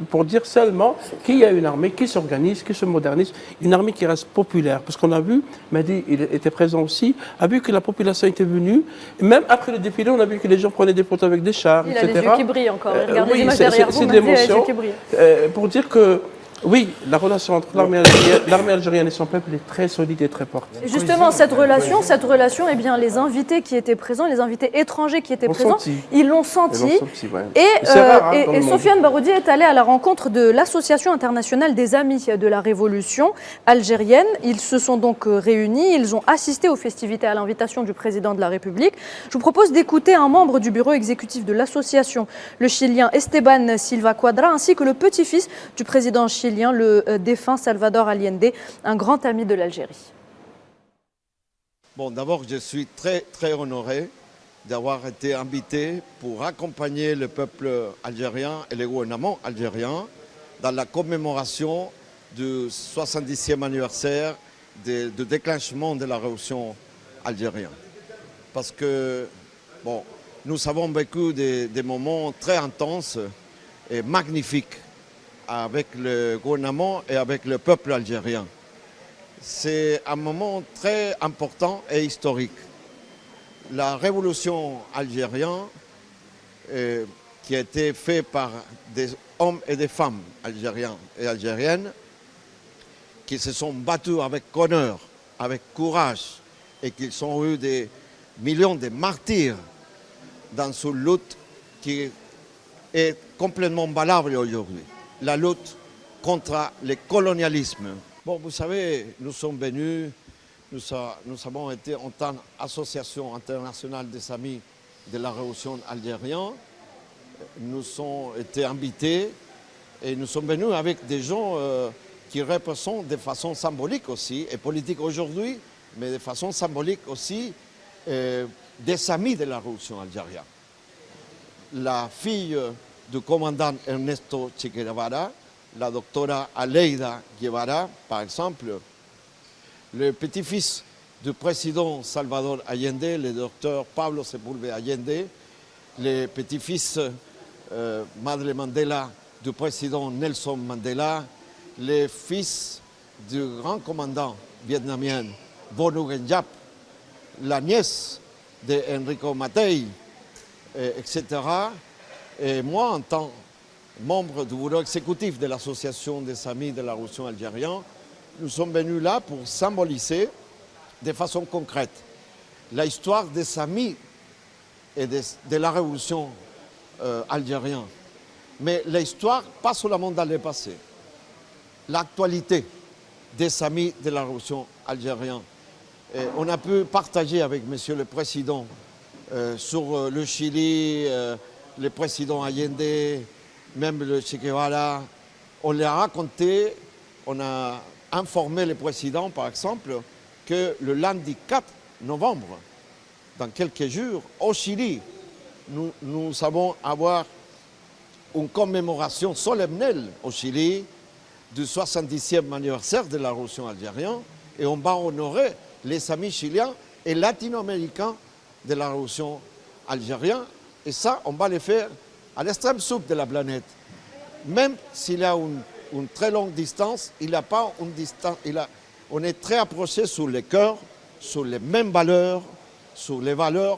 pour dire seulement qu'il y a une armée qui s'organise, qui se modernise, une armée qui reste populaire. Parce qu'on a vu, Mehdi, il était présent aussi, a vu que la population était venue, et même après le défilé, on a vu que les gens prenaient des photos avec des chars, Il etc. a les yeux qui brillent encore. Regardez oui, les images derrière vous, c'est de Mehdi a les yeux l'émotion. qui brillent. Pour dire que oui, la relation entre l'armée algérienne et son peuple est très solide et très forte. Et justement, cette relation, eh bien, les invités qui étaient présents, les invités étrangers qui étaient présents, ils l'ont senti. Ouais. Et Sofiane Baroudi est allé à la rencontre de l'Association internationale des amis de la Révolution algérienne. Ils se sont donc réunis, ils ont assisté aux festivités à l'invitation du président de la République. Je vous propose d'écouter un membre du bureau exécutif de l'association, le Chilien Esteban Silva Quadra, ainsi que le petit-fils du président chilien, le défunt Salvador Allende, un grand ami de l'Algérie. Bon, d'abord, je suis très, très honoré d'avoir été invité pour accompagner le peuple algérien et le gouvernement algérien dans la commémoration du 70e anniversaire du déclenchement de la révolution algérienne. Parce que, bon, nous avons vécu des moments très intenses et magnifiques avec le gouvernement et avec le peuple algérien. C'est un moment très important et historique. La révolution algérienne, qui a été faite par des hommes et des femmes algériens et algériennes, qui se sont battus avec honneur, avec courage, et qui ont eu des millions de martyrs dans cette lutte qui est complètement valable aujourd'hui. La lutte contre le colonialisme. Bon, vous savez, nous sommes venus, nous avons été en tant qu'Association internationale des amis de la révolution algérienne. Nous avons été invités et nous sommes venus avec des gens qui représentent de façon symbolique aussi, et politique aujourd'hui, mais de façon symbolique aussi, des amis de la révolution algérienne. La fille du commandant Ernesto Che Guevara, la doctora Aleida Guevara, par exemple, le petit-fils du président Salvador Allende, le docteur Pablo Sepúlveda Allende, le petit-fils Madre Mandela du président Nelson Mandela, le fils du grand commandant vietnamien Vo Nguyen Giap, la nièce d'Enrico Matei, etc. Et moi, en tant que membre du bureau exécutif de l'Association des amis de la révolution algérienne, nous sommes venus là pour symboliser de façon concrète l'histoire des amis et de la révolution algérienne. Mais l'histoire, pas seulement dans le passé, l'actualité des amis de la révolution algérienne. Et on a pu partager avec Monsieur le Président sur le Chili, le président Allende, même le Che Guevara. On leur a raconté, on a informé le président, par exemple, que le lundi 4 novembre, dans quelques jours, au Chili, nous allons avoir une commémoration solennelle au Chili du 70e anniversaire de la révolution algérienne, et on va honorer les amis chiliens et latino-américains de la révolution algérienne. Et ça, on va le faire à l'extrême sud de la planète. Même s'il y a une très longue distance, il n'y a pas une distance. On est très approché sur les cœurs, sur les mêmes valeurs, sur les valeurs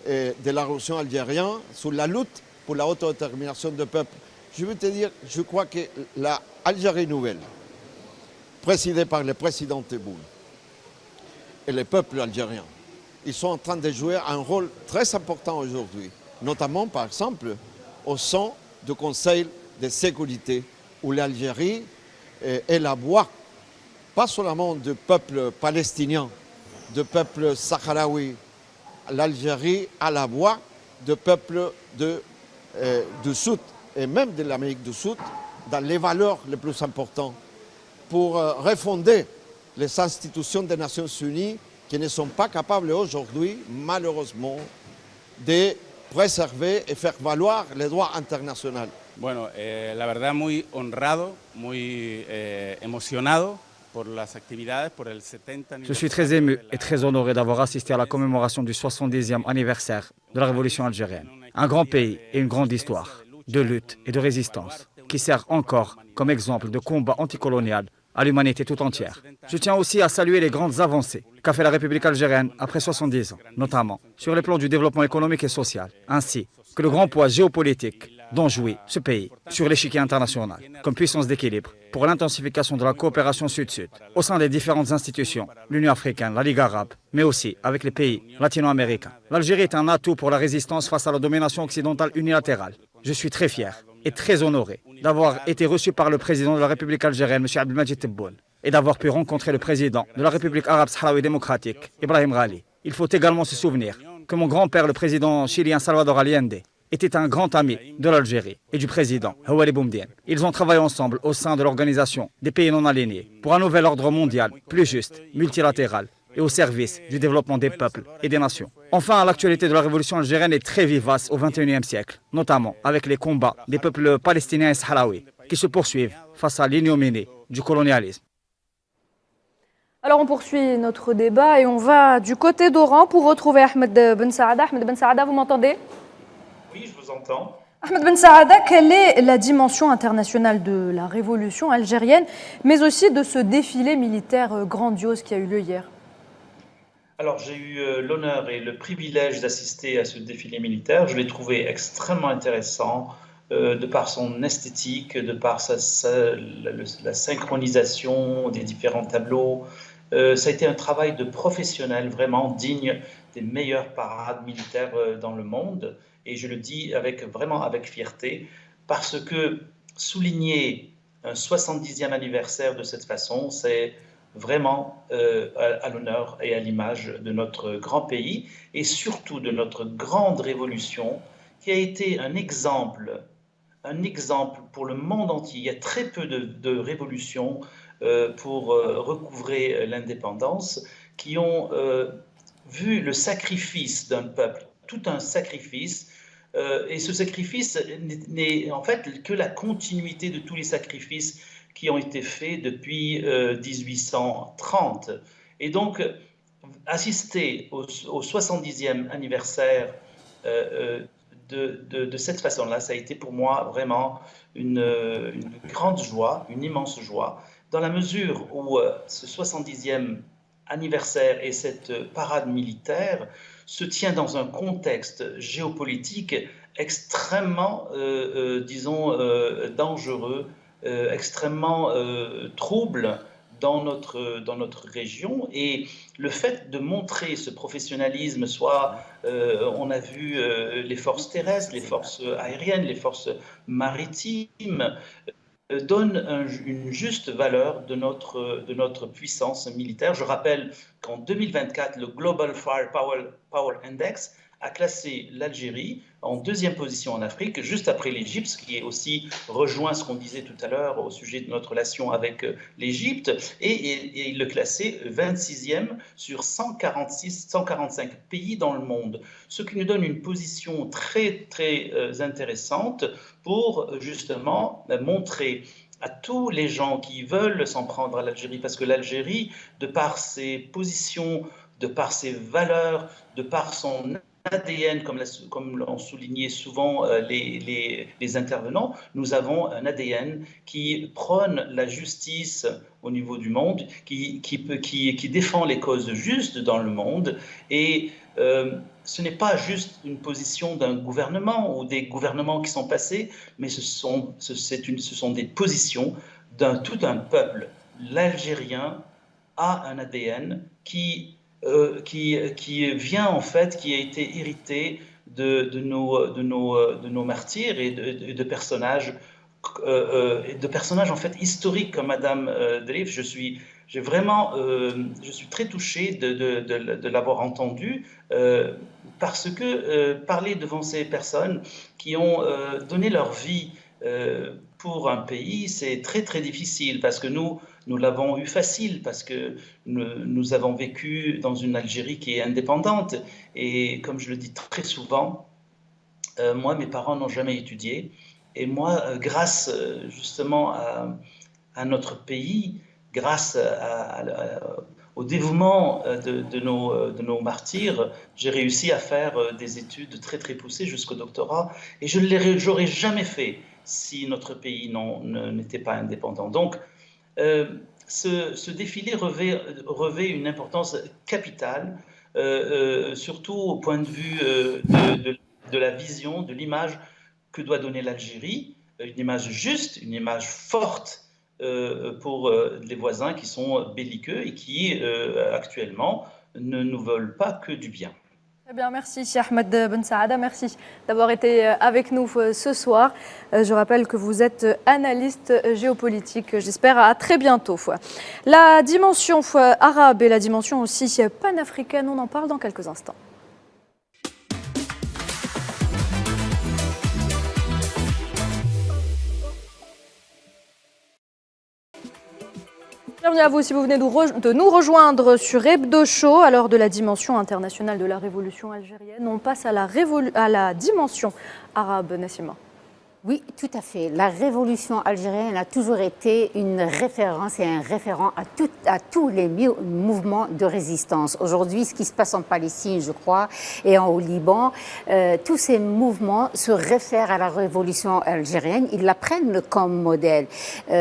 de la révolution algérienne, sur la lutte pour la autodétermination du peuple. Je veux te dire, je crois que l'Algérie nouvelle, présidée par le président Tebboune et le peuple algérien, ils sont en train de jouer un rôle très important aujourd'hui, notamment par exemple au sein du Conseil de sécurité, où l'Algérie est la voix, pas seulement du peuple palestinien, du peuple sahraoui. L'Algérie a la voix du peuple du Sud et même de l'Amérique du Sud dans les valeurs les plus importantes pour refonder les institutions des Nations Unies qui ne sont pas capables aujourd'hui, malheureusement, de préserver et faire valoir les droits internationaux. Bueno, la verdad muy honrado, muy emocionado por las actividades, por el 70 Je suis très ému et très honoré d'avoir assisté à la commémoration du 70e anniversaire de la révolution algérienne. Un grand pays et une grande histoire de lutte et de résistance qui sert encore comme exemple de combat anticolonial à l'humanité tout entière. Je tiens aussi à saluer les grandes avancées qu'a fait la République algérienne après 70 ans, notamment sur les plans du développement économique et social, ainsi que le grand poids géopolitique dont jouit ce pays sur l'échiquier international, comme puissance d'équilibre pour l'intensification de la coopération sud-sud au sein des différentes institutions, l'Union africaine, la Ligue arabe, mais aussi avec les pays latino-américains. L'Algérie est un atout pour la résistance face à la domination occidentale unilatérale. Je suis très fier et très honoré d'avoir été reçu par le président de la République algérienne, M. Abdelmadjid Tebboune, et d'avoir pu rencontrer le président de la République arabe sahraoui démocratique, Ibrahim Ghali. Il faut également se souvenir que mon grand-père, le président chilien Salvador Allende, était un grand ami de l'Algérie et du président Houari Boumediene. Ils ont travaillé ensemble au sein de l'Organisation des pays non alignés pour un nouvel ordre mondial plus juste, multilatéral et au service du développement des peuples et des nations. Enfin, l'actualité de la révolution algérienne est très vivace au XXIe siècle, notamment avec les combats des peuples palestiniens et sahraouis qui se poursuivent face à l'ignominie du colonialisme. Alors on poursuit notre débat et on va du côté d'Oran pour retrouver Ahmed Ben Saada. Ahmed Ben Saada, vous m'entendez ? Oui, je vous entends. Ahmed Ben Saada, quelle est la dimension internationale de la révolution algérienne, mais aussi de ce défilé militaire grandiose qui a eu lieu hier ? Alors, j'ai eu l'honneur et le privilège d'assister à ce défilé militaire. Je l'ai trouvé extrêmement intéressant de par son esthétique, de par la synchronisation des différents tableaux. Ça a été un travail de professionnel vraiment digne des meilleures parades militaires dans le monde. Et je le dis vraiment avec fierté, parce que souligner un 70e anniversaire de cette façon, c'est vraiment à l'honneur et à l'image de notre grand pays et surtout de notre grande révolution qui a été un exemple pour le monde entier. Il y a très peu de révolutions pour recouvrer l'indépendance qui ont vu le sacrifice d'un peuple, tout un sacrifice. Et ce sacrifice n'est en fait que la continuité de tous les sacrifices qui ont été faits depuis 1830. Et donc, assister au 70e anniversaire de cette façon-là, ça a été pour moi vraiment une grande joie, une immense joie, dans la mesure où ce 70e anniversaire et cette parade militaire se tient dans un contexte géopolitique extrêmement, dangereux, extrêmement trouble dans notre région. Et le fait de montrer ce professionnalisme, soit on a vu les forces terrestres, les forces aériennes, les forces maritimes, donne une juste valeur de notre puissance militaire. Je rappelle qu'en 2024, le Global Firepower Index a classé l'Algérie en deuxième position en Afrique, juste après l'Égypte, ce qui est aussi rejoint ce qu'on disait tout à l'heure au sujet de notre relation avec l'Égypte, et il le classait 26e sur 145 pays dans le monde, ce qui nous donne une position très, très intéressante pour justement montrer à tous les gens qui veulent s'en prendre à l'Algérie, parce que l'Algérie, de par ses positions, de par ses valeurs, de par son ADN, comme l'ont souligné souvent les intervenants, nous avons un ADN qui prône la justice au niveau du monde, qui défend les causes justes dans le monde. Et ce n'est pas juste une position d'un gouvernement ou des gouvernements qui sont passés, mais ce sont des positions tout un peuple. L'Algérien a un ADN qui vient en fait, qui a été hérité de nos martyrs et de personnages en fait historiques comme Madame Dreyf. Je suis très touché de l'avoir entendu parce que parler devant ces personnes qui ont donné leur vie pour un pays, c'est très très difficile parce que nous l'avons eu facile, parce que nous avons vécu dans une Algérie qui est indépendante. Et comme je le dis très souvent, moi, mes parents n'ont jamais étudié. Et moi, grâce justement à notre pays, grâce au dévouement de nos martyrs, j'ai réussi à faire des études très très poussées jusqu'au doctorat, et je ne l'aurais jamais fait si notre pays n'était pas indépendant. Donc, ce défilé revêt une importance capitale, surtout au point de vue de la vision, de l'image que doit donner l'Algérie, une image juste, une image forte pour les voisins qui sont belliqueux et qui, actuellement, ne nous veulent pas que du bien. Très bien, merci Ahmed Ben Saada, merci d'avoir été avec nous ce soir. Je rappelle que vous êtes analyste géopolitique, j'espère à très bientôt. La dimension arabe et la dimension aussi panafricaine, on en parle dans quelques instants. Bienvenue à vous si vous venez de nous rejoindre sur Hebdo Show. Alors de la dimension internationale de la révolution algérienne, on passe à la dimension arabe, Nassima. Oui, tout à fait. La révolution algérienne a toujours été une référence et un référent à tous les mouvements de résistance. Aujourd'hui, ce qui se passe en Palestine, je crois, et au Liban, tous ces mouvements se réfèrent à la révolution algérienne. Ils la prennent comme modèle. Il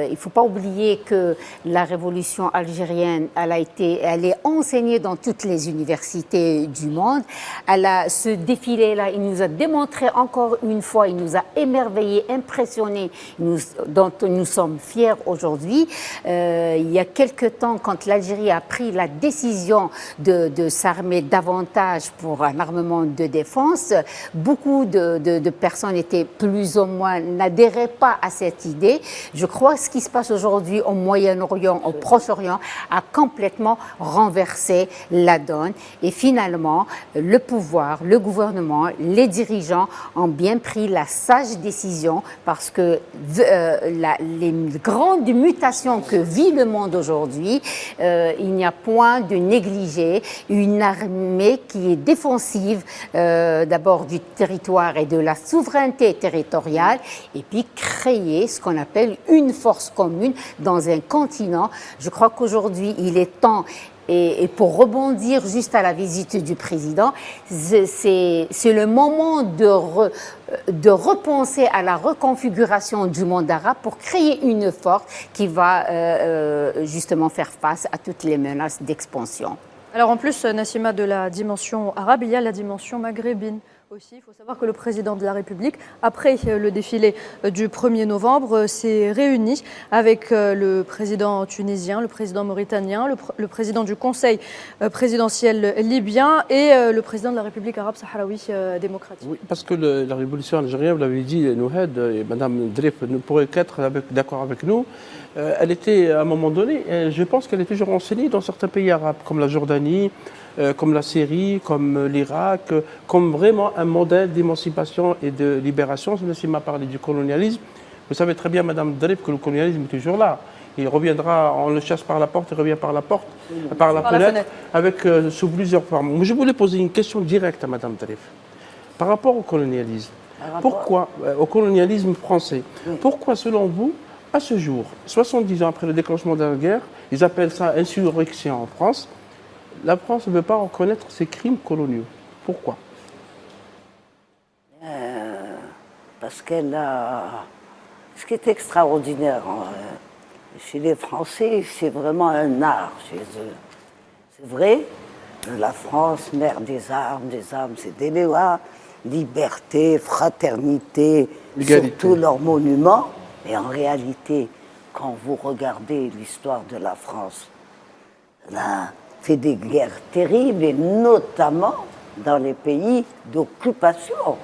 ne faut pas oublier que la révolution algérienne, elle est enseignée dans toutes les universités du monde. Ce défilé-là, il nous a démontré encore une fois, il nous a émerveillés, impressionnés, dont nous sommes fiers aujourd'hui. Il y a quelque temps, quand l'Algérie a pris la décision de s'armer davantage pour un armement de défense, beaucoup de personnes étaient plus ou moins, n'adhéraient pas à cette idée. Je crois que ce qui se passe aujourd'hui au Moyen-Orient, au Proche-Orient, a complètement renversé la donne. Et finalement, le pouvoir, le gouvernement, les dirigeants ont bien pris la sage décision parce que les grandes mutations que vit le monde aujourd'hui, il n'y a point de négliger une armée qui est défensive d'abord du territoire et de la souveraineté territoriale et puis créer ce qu'on appelle une force commune dans un continent. Je crois qu'aujourd'hui, il est temps. Et pour rebondir juste à la visite du président, c'est le moment de repenser à la reconfiguration du monde arabe pour créer une force qui va justement faire face à toutes les menaces d'expansion. Alors en plus, Nassima, de la dimension arabe, il y a la dimension maghrébine. Aussi, il faut savoir que le président de la République, après le défilé du 1er novembre, s'est réuni avec le président tunisien, le président mauritanien, le président du Conseil présidentiel libyen et le président de la République arabe sahraoui démocratique. Oui, parce que la révolution algérienne, vous l'avez dit, Nouhed, et Mme Drip ne pourrait qu'être d'accord avec nous, elle était à un moment donné, je pense qu'elle est toujours enseignée dans certains pays arabes, comme la Jordanie, comme la Syrie, comme l'Irak, comme vraiment un modèle d'émancipation et de libération. Si m'a parlé du colonialisme, vous savez très bien, Madame Drip, que le colonialisme est toujours là. Il reviendra, on le chasse par la porte, il revient par la porte, par la fenêtre, avec sous plusieurs formes. Je voulais poser une question directe à Madame Drip. Par rapport au colonialisme, pourquoi, au colonialisme français, pourquoi selon vous, à ce jour, 70 ans après le déclenchement de la guerre, ils appellent ça insurrection en France, la France ne veut pas reconnaître ses crimes coloniaux. Pourquoi? Parce qu'elle a... Ce qui est extraordinaire chez les Français, c'est vraiment un art chez eux. C'est vrai, la France, mère des armes, c'est des lois, liberté, fraternité, sur tous leurs monuments. Mais en réalité, quand vous regardez l'histoire de la France, là, fait des guerres terribles, et notamment dans les pays d'occupation.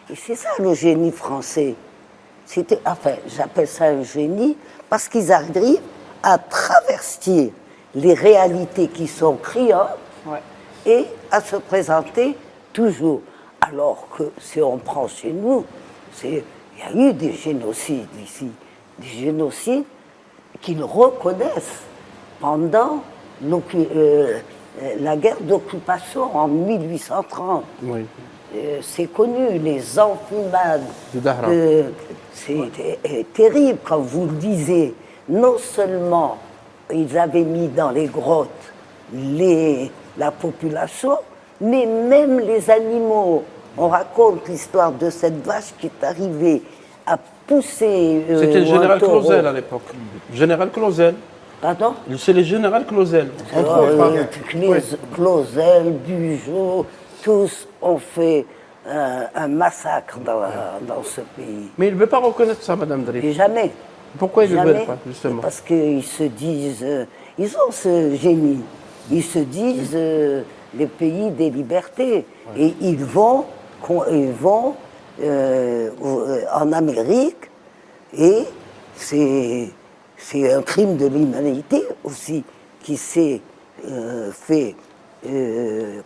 Et c'est ça le génie français. Enfin, j'appelle ça un génie parce qu'ils arrivent à travestir les réalités qui sont criantes et à se présenter toujours. Alors que si on prend chez nous, il y a eu des génocides ici, des génocides qu'ils reconnaissent pendant la guerre d'occupation en 1830. Oui. C'est connu, les enfumades. C'est terrible quand vous le disiez. Non seulement ils avaient mis dans les grottes la population, mais même les animaux. On raconte l'histoire de cette vache qui est arrivée à pousser. C'était le général Clausel à l'époque. Général Clausel. Pardon? C'est le général Clausel. Clausel, Bugeaud, tous ont fait un massacre dans ce pays. Mais il ne veut pas reconnaître ça, Madame Drey. Et jamais. Pourquoi ils ne Jamais. veulent pas, justement? Parce qu'ils se disent, ils ont ce génie. Ils se disent les pays des libertés. Et ils vont en Amérique et c'est un crime de l'humanité aussi qui s'est fait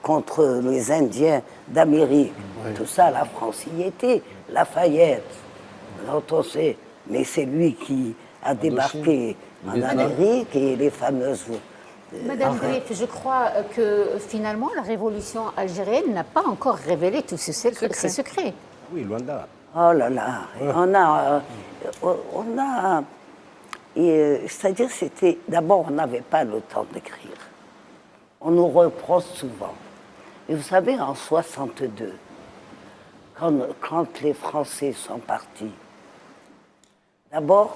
contre les Indiens d'Amérique. Tout ça, la France y était. Lafayette, dont on sait, mais c'est lui qui a débarqué en Amérique et les fameuses... Madame Drey, je crois que finalement la révolution algérienne n'a pas encore révélé tous ces secrets. Oui, loin de là. Oh là là, on a c'est-à-dire c'était, d'abord on n'avait pas le temps d'écrire. On nous reproche souvent. Et vous savez, en 62, quand les Français sont partis, d'abord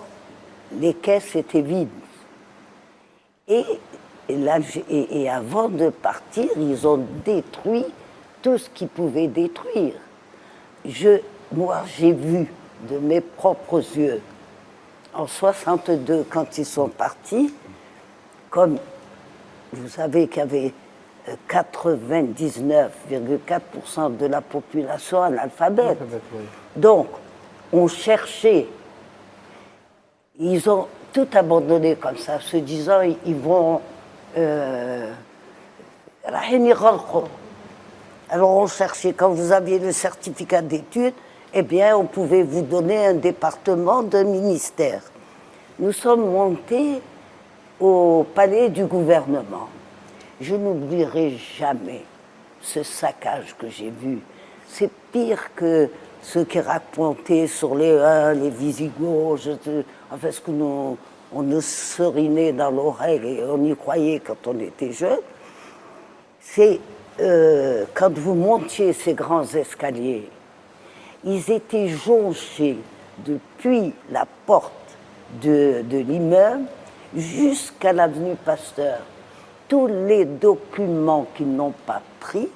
les caisses étaient vides. Et avant de partir, ils ont détruit tout ce qu'ils pouvaient détruire. Moi, j'ai vu de mes propres yeux, en 62, quand ils sont partis, comme vous savez qu'il y avait 99,4% de la population analphabète. Donc, on cherchait. Ils ont tout abandonné comme ça, se disant ils vont... Alors on cherchait, quand vous aviez le certificat d'études, eh bien on pouvait vous donner un département d'un ministère. Nous sommes montés au palais du gouvernement. Je n'oublierai jamais ce saccage que j'ai vu. C'est pire que ce qui est raconté sur les Huns, les Visigoths, enfin ce que on nous serinait dans l'oreille et on y croyait quand on était jeune. C'est quand vous montiez ces grands escaliers, ils étaient jonchés depuis la porte de l'immeuble jusqu'à l'avenue Pasteur. Tous les documents qu'ils n'ont pas pris,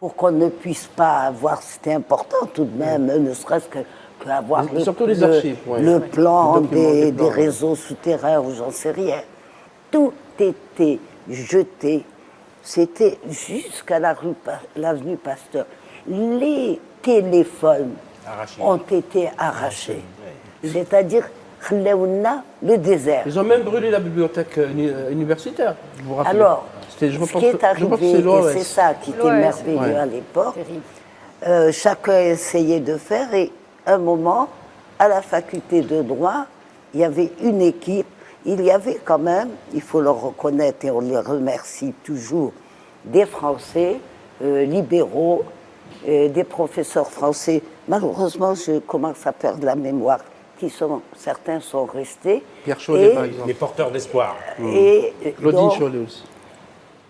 pour qu'on ne puisse pas avoir, c'était important tout de même, ne serait-ce qu'avoir le plan des réseaux souterrains ou j'en sais rien. Tout était jeté. C'était jusqu'à l'avenue Pasteur. Les téléphones ont été arrachés. C'est-à-dire, le désert. Ils ont même brûlé la bibliothèque universitaire, vous vous rappelez? Alors, ce qui est arrivé, et c'est ça qui était merveilleux à l'époque, chacun essayait de faire, et un moment, à la faculté de droit, il y avait une équipe. Il y avait quand même, il faut le reconnaître et on les remercie toujours, des Français libéraux, des professeurs français. Malheureusement, je commence à perdre la mémoire. Certains sont restés. Pierre Chollet, par exemple. Les porteurs d'espoir. Et Claudine Chollet aussi.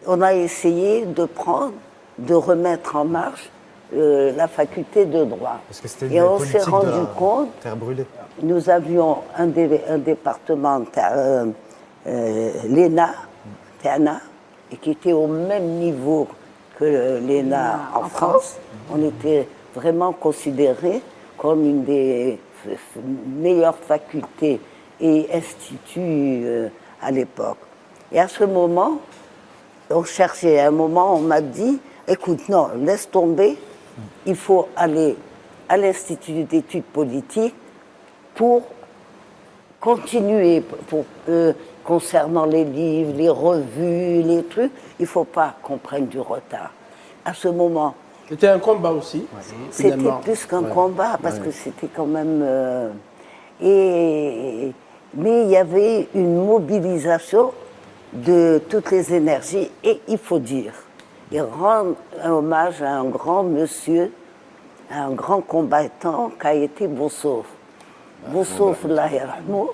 On a essayé de remettre en marche la faculté de droit. Parce que c'était et on s'est rendu compte, terre brûlée. nous avions un département, l'ENA, et qui était au même niveau que l'ENA en France. On était vraiment considérés comme une des meilleures facultés et instituts à l'époque. Et à ce moment, on cherchait. À un moment, on m'a dit, écoute, non, laisse tomber, il faut aller à l'Institut d'études politiques pour continuer, concernant les livres, les revues, les trucs, il ne faut pas qu'on prenne du retard. À ce moment... C'était un combat aussi. C'était plus qu'un combat, parce que c'était quand même... mais il y avait une mobilisation de toutes les énergies, et il faut dire, et rendre un hommage à un grand monsieur, à un grand combattant qu'a été Bossoff. Boussouf, Allah yarhamou,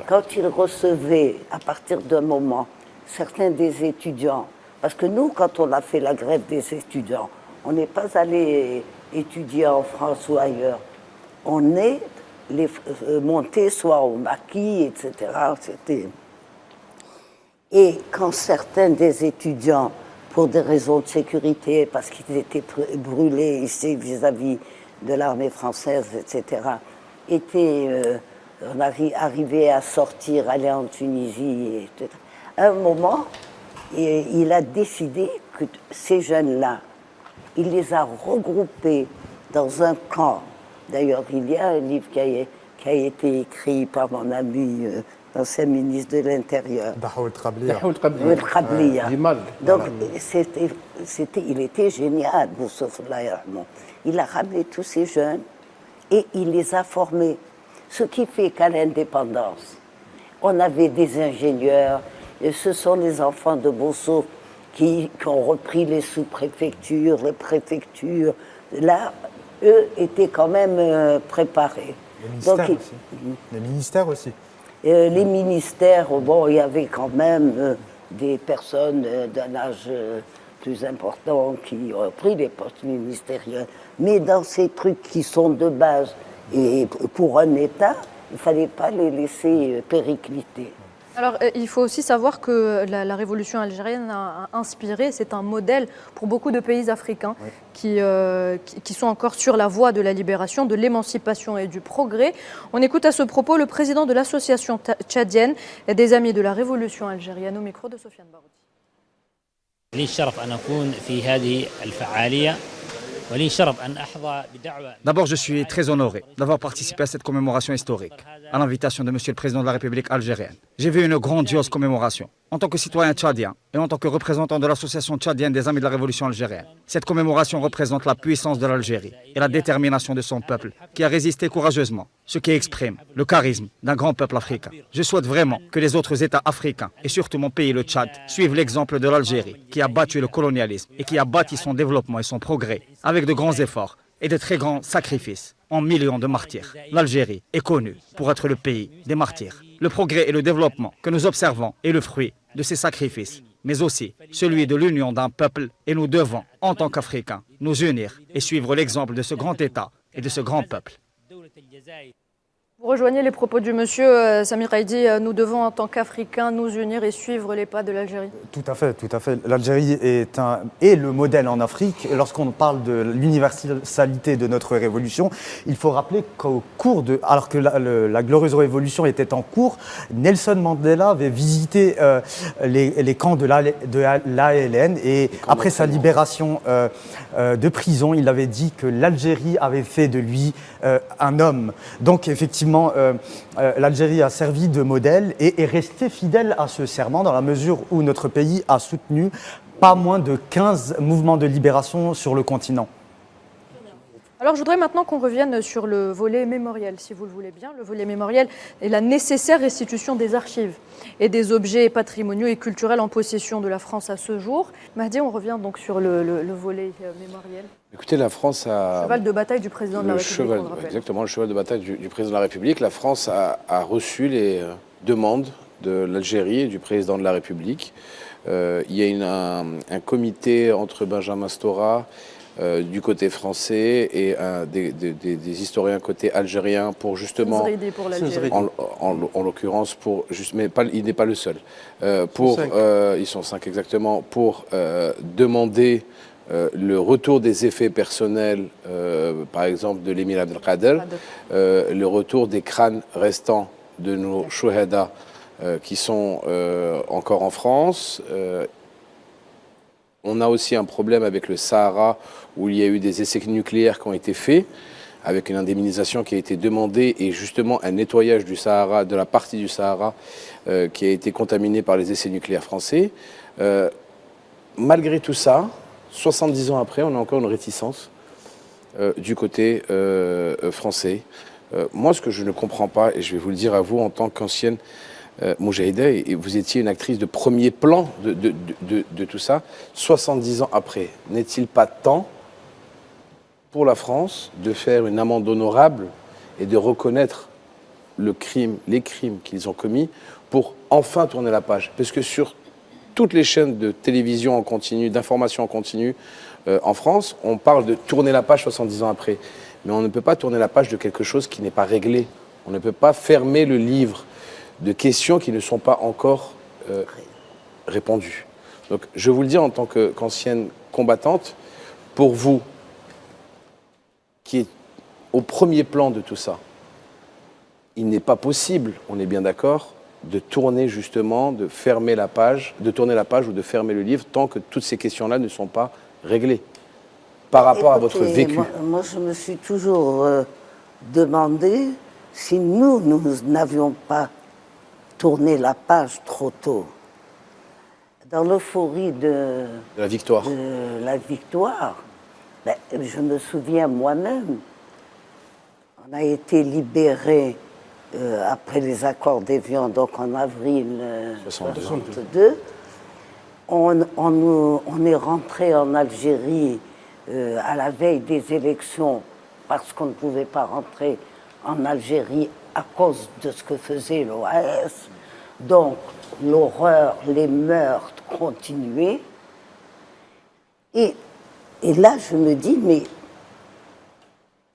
quand il recevait, à partir d'un moment, certains des étudiants, parce que nous, quand on a fait la grève des étudiants, on n'est pas allé étudier en France ou ailleurs. On est monté soit au maquis, etc. Et quand certains des étudiants, pour des raisons de sécurité, parce qu'ils étaient brûlés ici vis-à-vis de l'armée française, etc., on arrivait à sortir, aller en Tunisie, etc. À un moment, il a décidé que ces jeunes-là, il les a regroupés dans un camp. D'ailleurs, il y a un livre qui a été écrit par mon ami, l'ancien ministre de l'Intérieur. Dahoud Trabliya. Donc, il était génial, Boussouf Allah yarhamou. Il a ramené tous ces jeunes et il les a formés. Ce qui fait qu'à l'indépendance, on avait des ingénieurs, et ce sont les enfants de Boussouf qui ont repris les sous-préfectures, les préfectures. Là, eux étaient quand même préparés. Les ministères aussi. Les ministères, bon, il y avait quand même des personnes d'un âge plus important qui ont pris les postes ministériels. Mais dans ces trucs qui sont de base, et pour un État, il ne fallait pas les laisser péricliter. Alors, il faut aussi savoir que la révolution algérienne a inspiré, c'est un modèle pour beaucoup de pays africains qui sont encore sur la voie de la libération, de l'émancipation et du progrès. On écoute à ce propos le président de l'association tchadienne et des Amis de la Révolution algérienne au micro de Sofiane Baroudi. D'abord, je suis très honoré d'avoir participé à cette commémoration historique, à l'invitation de Monsieur le Président de la République algérienne. J'ai vu une grandiose commémoration. En tant que citoyen tchadien et en tant que représentant de l'association tchadienne des Amis de la Révolution algérienne, cette commémoration représente la puissance de l'Algérie et la détermination de son peuple qui a résisté courageusement, ce qui exprime le charisme d'un grand peuple africain. Je souhaite vraiment que les autres États africains et surtout mon pays, le Tchad, suivent l'exemple de l'Algérie qui a battu le colonialisme et qui a bâti son développement et son progrès avec de grands efforts et de très grands sacrifices en millions de martyrs. L'Algérie est connue pour être le pays des martyrs. Le progrès et le développement que nous observons est le fruit de ces sacrifices, mais aussi celui de l'union d'un peuple, et nous devons, en tant qu'Africains, nous unir et suivre l'exemple de ce grand État et de ce grand peuple. Vous rejoignez les propos du monsieur Samir Haïdi, nous devons en tant qu'Africains nous unir et suivre les pas de l'Algérie. Tout à fait, tout à fait. L'Algérie est le modèle en Afrique. Et lorsqu'on parle de l'universalité de notre révolution, il faut rappeler qu'au cours alors que la glorieuse révolution était en cours, Nelson Mandela avait visité les camps de l'ALN et après sa libération de prison, il avait dit que l'Algérie avait fait de lui un homme. Donc effectivement, l'Algérie a servi de modèle et est restée fidèle à ce serment dans la mesure où notre pays a soutenu pas moins de 15 mouvements de libération sur le continent. Alors je voudrais maintenant qu'on revienne sur le volet mémoriel, si vous le voulez bien. Le volet mémoriel est la nécessaire restitution des archives et des objets patrimoniaux et culturels en possession de la France à ce jour. Mahdi, on revient donc sur le volet mémoriel. Écoutez, la France a... Cheval de bataille du président de la République, on le rappelle. Exactement, le cheval de bataille du président de la République. La France a reçu les demandes de l'Algérie et du président de la République. Il y a un comité entre Benjamin Stora du côté français et des historiens côté algérien pour justement, en l'occurrence, mais il n'est pas le seul, ils sont 5 exactement, pour demander le retour des effets personnels, par exemple de l'émir Abdelkader, le retour des crânes restants de nos chouhada qui sont encore en France. On a aussi un problème avec le Sahara où il y a eu des essais nucléaires qui ont été faits avec une indemnisation qui a été demandée et justement un nettoyage du Sahara, de la partie du Sahara qui a été contaminée par les essais nucléaires français. Malgré tout ça, 70 ans après, on a encore une réticence du côté français. Moi, ce que je ne comprends pas, et je vais vous le dire à vous en tant qu'ancienne Moujahida, et vous étiez une actrice de premier plan de tout ça, 70 ans après, n'est-il pas temps pour la France de faire une amende honorable et de reconnaître les crimes qu'ils ont commis pour enfin tourner la page. Parce que sur toutes les chaînes de télévision en continu, d'information en continu en France, on parle de tourner la page 70 ans après. Mais on ne peut pas tourner la page de quelque chose qui n'est pas réglé. On ne peut pas fermer le livre de questions qui ne sont pas encore répondues. Donc je vous le dis en tant qu'ancienne combattante, pour vous, qui est au premier plan de tout ça, il n'est pas possible, on est bien d'accord, de tourner justement, de fermer la page, de tourner la page ou de fermer le livre tant que toutes ces questions-là ne sont pas réglées par rapport à votre vécu. Moi, je me suis toujours demandé si nous n'avions pas tourné la page trop tôt. Dans l'euphorie de la victoire, ben, je me souviens moi-même, on a été libérés après les accords d'Évian, donc en avril 1962. On est rentré en Algérie à la veille des élections parce qu'on ne pouvait pas rentrer en Algérie à cause de ce que faisait l'OAS. Donc l'horreur, les meurtres continuaient. Et là, je me dis, mais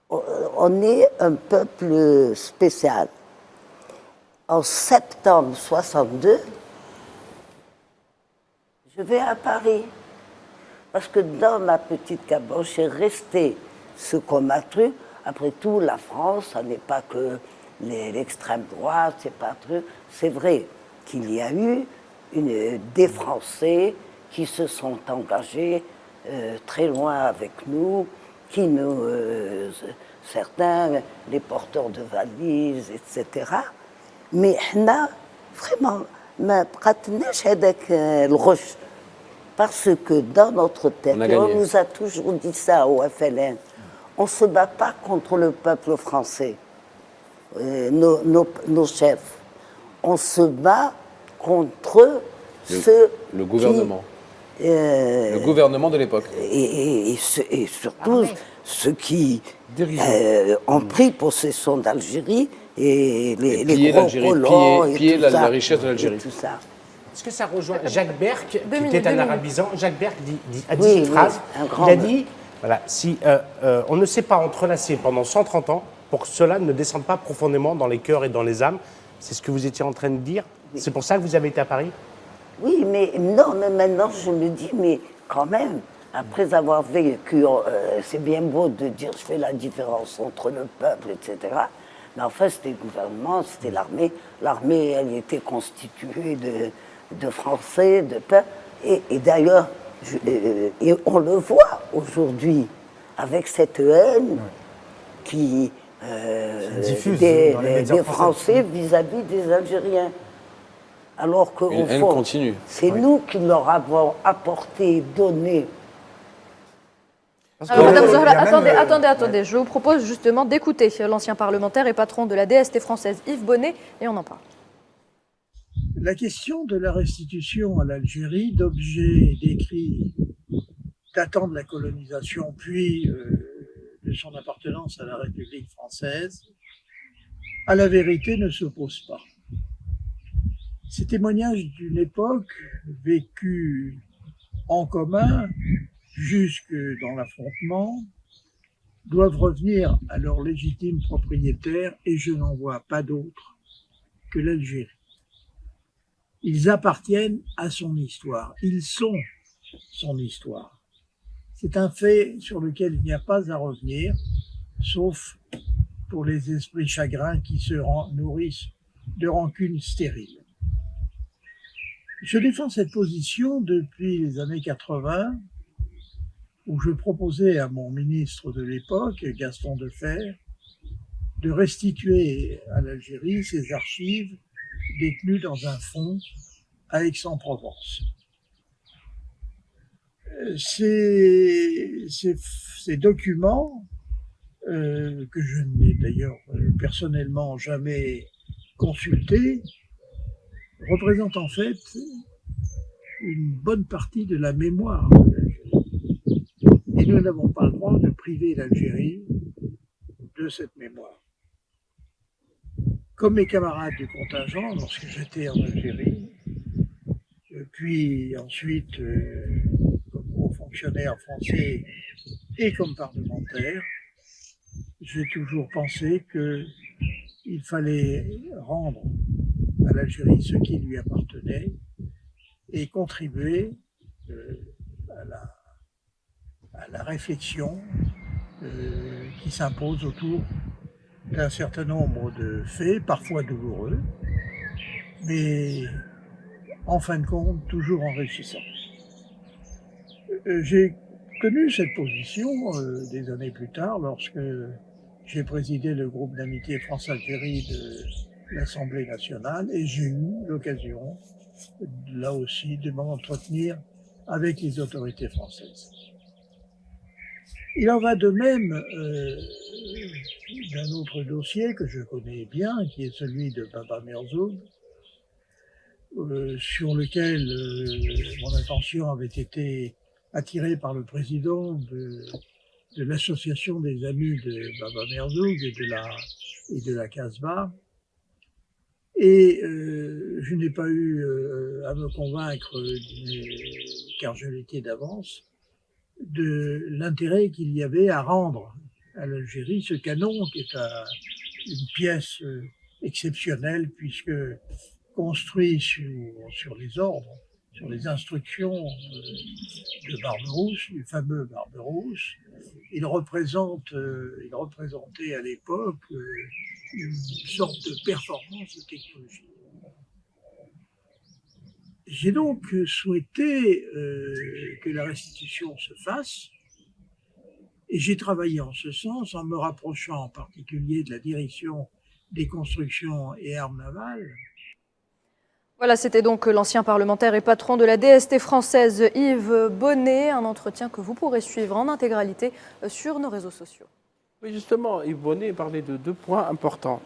on est un peuple spécial. En septembre 1962, je vais à Paris. Parce que dans ma petite caboche est resté ce qu'on m'a cru. Après tout, la France, ça n'est pas que l'extrême droite, c'est pas truc. C'est vrai qu'il y a eu des Français qui se sont engagés très loin avec nous, qui nous, certains, les porteurs de valises, etc. Mais حنا vraiment ما بقاتناش هذاك الغش. Parce que dans notre tête, on nous a toujours dit ça au FLN, on ne se bat pas contre le peuple français, nos chefs. On se bat contre le gouvernement. Le gouvernement de l'époque. Et surtout ceux qui ont pris possession d'Algérie et les gros colons et piller tout ça. la richesse de l'Algérie. Est-ce que ça rejoint Jacques Berck, qui était un arabisant? Jacques Berck a dit une phrase. Il a dit, voilà, si on ne s'est pas entrelacé pendant 130 ans pour que cela ne descende pas profondément dans les cœurs et dans les âmes. C'est ce que vous étiez en train de dire. Oui. C'est pour ça que vous avez été à Paris? Oui, mais non, mais maintenant je me dis, mais quand même, après avoir vécu, c'est bien beau de dire je fais la différence entre le peuple, etc. Mais en fait, c'était le gouvernement, c'était l'armée. L'armée, elle était constituée de Français, de peuples. Et d'ailleurs, et on le voit aujourd'hui avec cette haine qui des Français vis-à-vis des Algériens. Alors qu'au fond, c'est nous qui leur avons apporté, donné. Alors, Madame Zohra, attendez. Je vous propose justement d'écouter l'ancien parlementaire et patron de la DST française, Yves Bonnet, et on en parle. La question de la restitution à l'Algérie d'objets décrits datant de la colonisation, puis de son appartenance à la République française, à la vérité ne s'oppose pas. Ces témoignages d'une époque vécue en commun jusque dans l'affrontement doivent revenir à leur légitime propriétaire, et je n'en vois pas d'autre que l'Algérie. Ils appartiennent à son histoire, ils sont son histoire. C'est un fait sur lequel il n'y a pas à revenir, sauf pour les esprits chagrins qui se nourrissent de rancunes stériles. Je défends cette position depuis les années 80, où je proposais à mon ministre de l'époque, Gaston Defferre, de restituer à l'Algérie ses archives détenues dans un fonds à Aix-en-Provence. Ces documents, que je n'ai d'ailleurs personnellement jamais consultés, représentent en fait une bonne partie de la mémoire de l'Algérie. Et nous n'avons pas le droit de priver l'Algérie de cette mémoire. comme mes camarades du contingent lorsque j'étais en Algérie, puis ensuite comme haut fonctionnaire français et comme parlementaire, j'ai toujours pensé qu'il fallait rendre à l'Algérie ce qui lui appartenait et contribuer à la réflexion qui s'impose autour d'un certain nombre de faits, parfois douloureux, mais en fin de compte, toujours enrichissants. J'ai tenu cette position des années plus tard lorsque j'ai présidé le groupe d'amitié France-Algérie de l'Assemblée nationale et j'ai eu l'occasion, là aussi, de m'entretenir avec les autorités françaises. Il en va de même d'un autre dossier que je connais bien, qui est celui de Baba Merzoug, sur lequel mon attention avait été attirée par le président de l'association des amis de Baba Merzoug et de la Casbah. Et je n'ai pas eu à me convaincre, car je l'étais d'avance, de l'intérêt qu'il y avait à rendre à l'Algérie ce canon qui est une pièce exceptionnelle puisque construit sur les ordres, sur les instructions de Barberousse, du fameux Barberousse. Il représentait à l'époque une sorte de performance technologique. J'ai donc souhaité que la restitution se fasse et j'ai travaillé en ce sens en me rapprochant en particulier de la direction des constructions et armes navales. Voilà, c'était donc l'ancien parlementaire et patron de la DST française Yves Bonnet, un entretien que vous pourrez suivre en intégralité sur nos réseaux sociaux. Oui, justement, Yves Bonnet parlait de 2 points importants.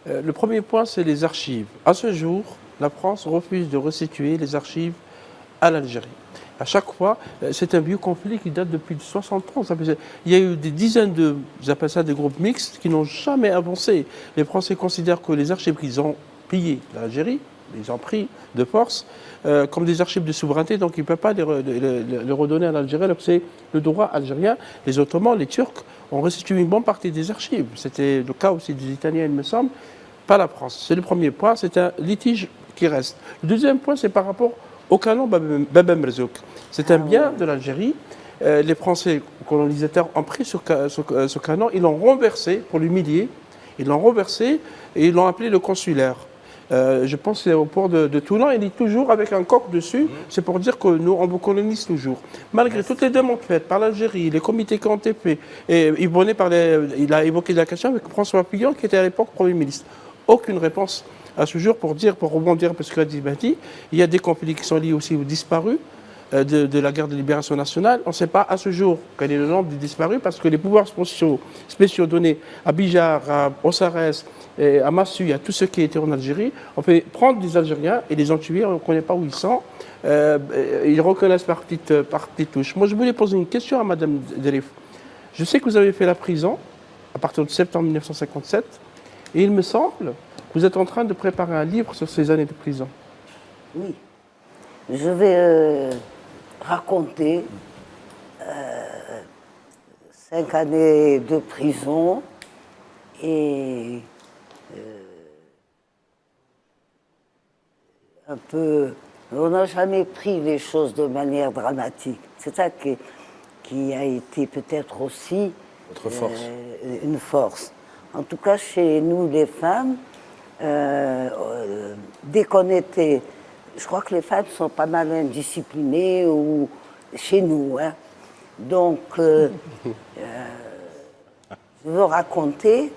Le premier point, c'est les archives. À ce jour, la France refuse de restituer les archives à l'Algérie. À chaque fois, c'est un vieux conflit qui date depuis 60 ans. Il y a eu des dizaines j'appelle ça des groupes mixtes, qui n'ont jamais avancé. Les Français considèrent que les archives qu'ils ont pillées de l'Algérie, ils ont pris de force, comme des archives de souveraineté, donc ils ne peuvent pas les redonner à l'Algérie, alors que c'est le droit algérien. Les Ottomans, les Turcs ont restitué une bonne partie des archives. C'était le cas aussi des Italiens, il me semble, pas la France. C'est le premier point, c'est un litige qui reste. Le deuxième point, c'est par rapport au canon Baba Merzoug. C'est un bien de l'Algérie. Les Français colonisateurs ont pris ce canon, ils l'ont renversé pour l'humilier, ils l'ont renversé et ils l'ont appelé le consulaire. Je pense que c'est au port de Toulon, il est toujours avec un coq dessus. C'est pour dire que nous, on vous colonise toujours. Malgré toutes les demandes faites par l'Algérie, les comités qui ont été faits, et Yves Bonnet il a évoqué la question avec François Fillon, qui était à l'époque Premier ministre. Aucune réponse à ce jour pour rebondir, parce qu'il a dit, il y a des conflits qui sont liés aussi aux disparus de la guerre de libération nationale. On ne sait pas à ce jour quel est le nombre des disparus, parce que les pouvoirs spéciaux donnés à Bijar, à Ossarès, et à Massu, à tous ceux qui étaient en Algérie, on peut prendre des Algériens et les en tuer, on ne connaît pas où ils sont. Ils reconnaissent par petites touches. Moi, je voulais poser une question à Mme Derif. Je sais que vous avez fait la prison à partir de septembre 1957, et il me semble que vous êtes en train de préparer un livre sur ces années de prison. Oui. Je vais raconter 5 années de prison et un peu... On n'a jamais pris les choses de manière dramatique. C'est ça qui a été peut-être aussi votre force. Une force. En tout cas, chez nous, les femmes, dès qu'on était... Je crois que les femmes sont pas mal indisciplinées ou chez nous. Hein. Donc, je veux raconter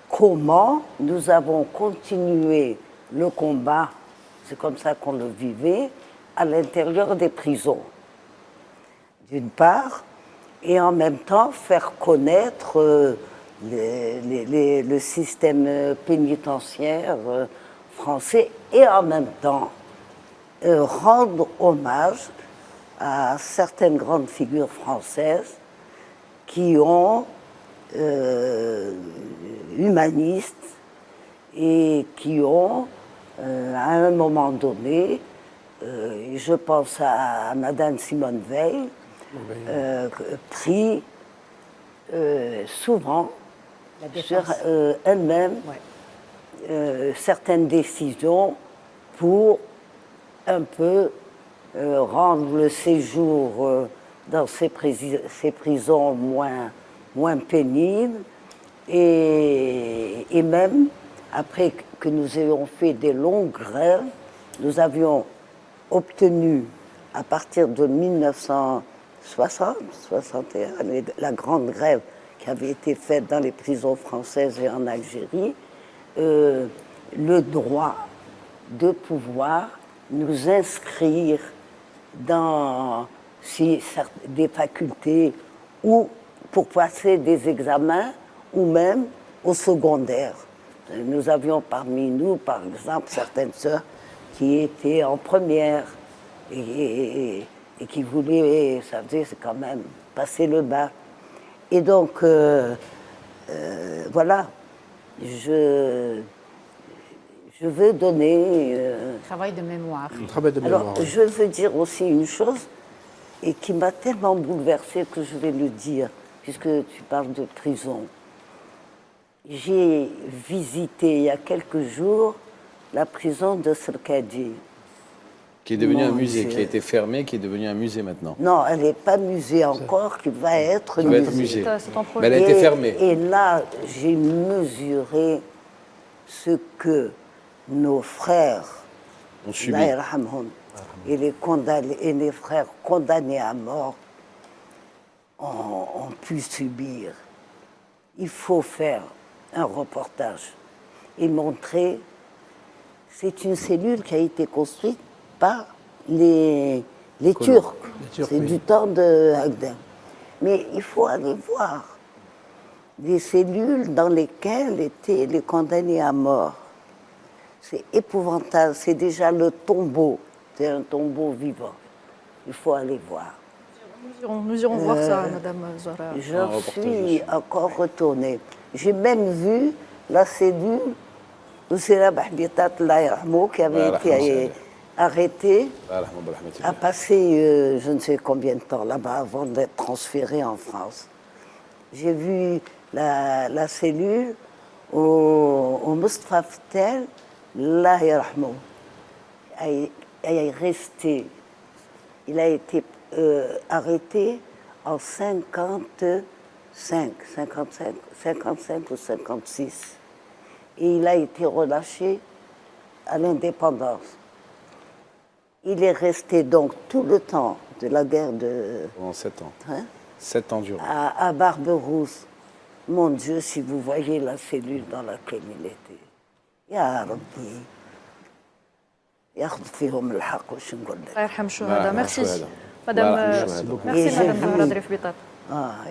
comment nous avons continué le combat, c'est comme ça qu'on le vivait, à l'intérieur des prisons, d'une part, et en même temps faire connaître le système pénitentiaire français et en même temps rendre hommage à certaines grandes figures françaises qui ont, humanistes, et qui ont, à un moment donné, je pense à Madame Simone Veil, pris souvent sur elle-même certaines décisions pour un peu rendre le séjour dans ces prisons moins pénibles. Et même après que nous ayons fait des longues grèves, nous avions obtenu à partir de 1960-61, la grande grève qui avait été faite dans les prisons françaises et en Algérie, le droit de pouvoir nous inscrire dans des facultés ou pour passer des examens ou même au secondaire. Nous avions parmi nous, par exemple, certaines sœurs qui étaient en première et qui voulaient, ça faisait quand même, passer le bac. Et donc, voilà, je veux donner... Travail de mémoire. Alors, je veux dire aussi une chose, et qui m'a tellement bouleversée que je vais le dire, puisque tu parles de prison. J'ai visité il y a quelques jours la prison de Serkadji. Qui est devenu un musée, qui a été fermé, qui est devenu un musée maintenant. Non, elle n'est pas musée encore, qui va être musée. Mais elle a été fermée. Et là, j'ai mesuré ce que nos frères ont subi. Et les frères condamnés à mort ont pu subir. Il faut faire un reportage et montrer. C'est une cellule qui a été construite par les Turcs. C'est du temps de Agdin. Mais il faut aller voir des cellules dans lesquelles étaient les condamnés à mort. C'est épouvantable, c'est déjà le tombeau. C'est un tombeau vivant. Il faut aller voir. Nous irons voir ça, Madame Zahra. Je suis encore retournée. J'ai même vu la cellule où c'est la Bahbitat Laïramo qui avait été arrêtée, a passé je ne sais combien de temps là-bas avant d'être transférée en France. J'ai vu la cellule au Mustafa Ftel Laïramo. Il a été arrêté en 55 ou 56. Et il a été relâché à l'indépendance. Il est resté donc tout le temps de la guerre de... Pendant 7 ans. Hein? 7 ans durant. À Barberousse. Mon Dieu, si vous voyez la cellule dans laquelle il était. Ya Rabbi. Merci. Madame, merci Madame Radrif Bitat.